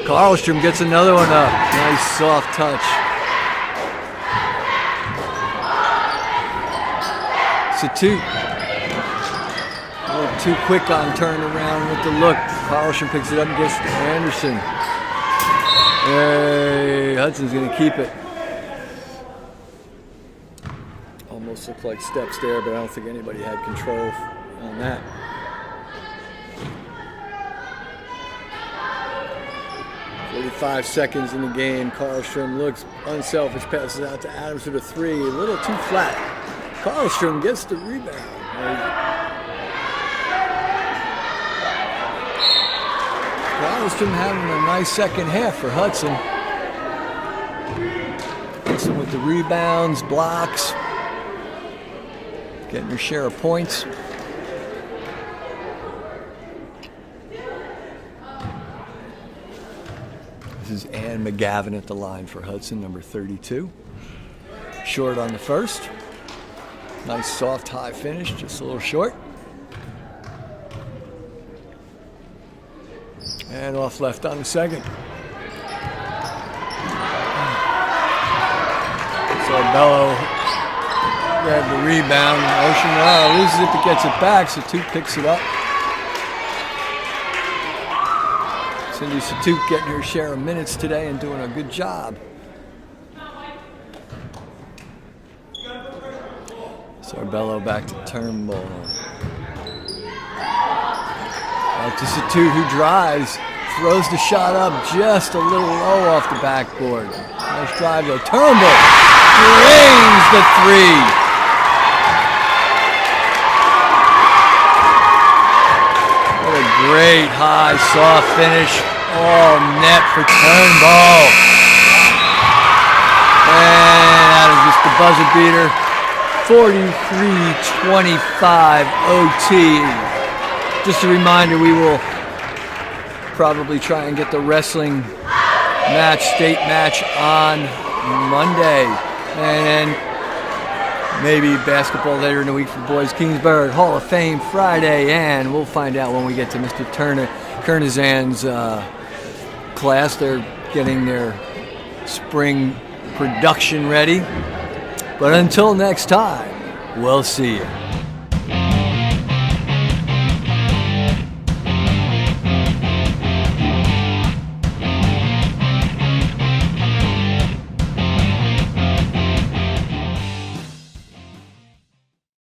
A: Karlstrom gets another one up. Nice soft touch. Satut. A little too quick on turnaround with the look. Karlstrom picks it up and gets to Anderson. Hey, Hudson's going to keep it. Almost looked like steps there, but I don't think anybody had control on that. "45 seconds in the game. Karlstrom looks unselfish, passes out to Adams with a 3. A little too flat. Karlstrom gets the rebound. Karlstrom having a nice second half for Hudson. Hudson with the rebounds, blocks, getting her share of points. This is Ann McGavin at the line for Hudson, number 32. Short on the first. Nice soft high finish, just a little short. And off left on the second. Bello grabbed the rebound. Ocean loses it but gets it back. Satut picks it up. Cindy Satut getting her share of minutes today and doing a good job. Sarbello back to Turnbull. Out to Satut, who drives, throws the shot up just a little low off the backboard. Nice drive though. Turnbull drains the 3. What a great high, soft finish. All net for Turnbull. And that is just the buzzer beater. 43-25 OT. Just a reminder, we will probably try and get the wrestling match, state match on Monday. And maybe basketball later in the week for boys. Kingsburg Hall of Fame Friday. And we'll find out when we get to Mr. Kernizan's class. They're getting their spring production ready. But until next time, we'll see you.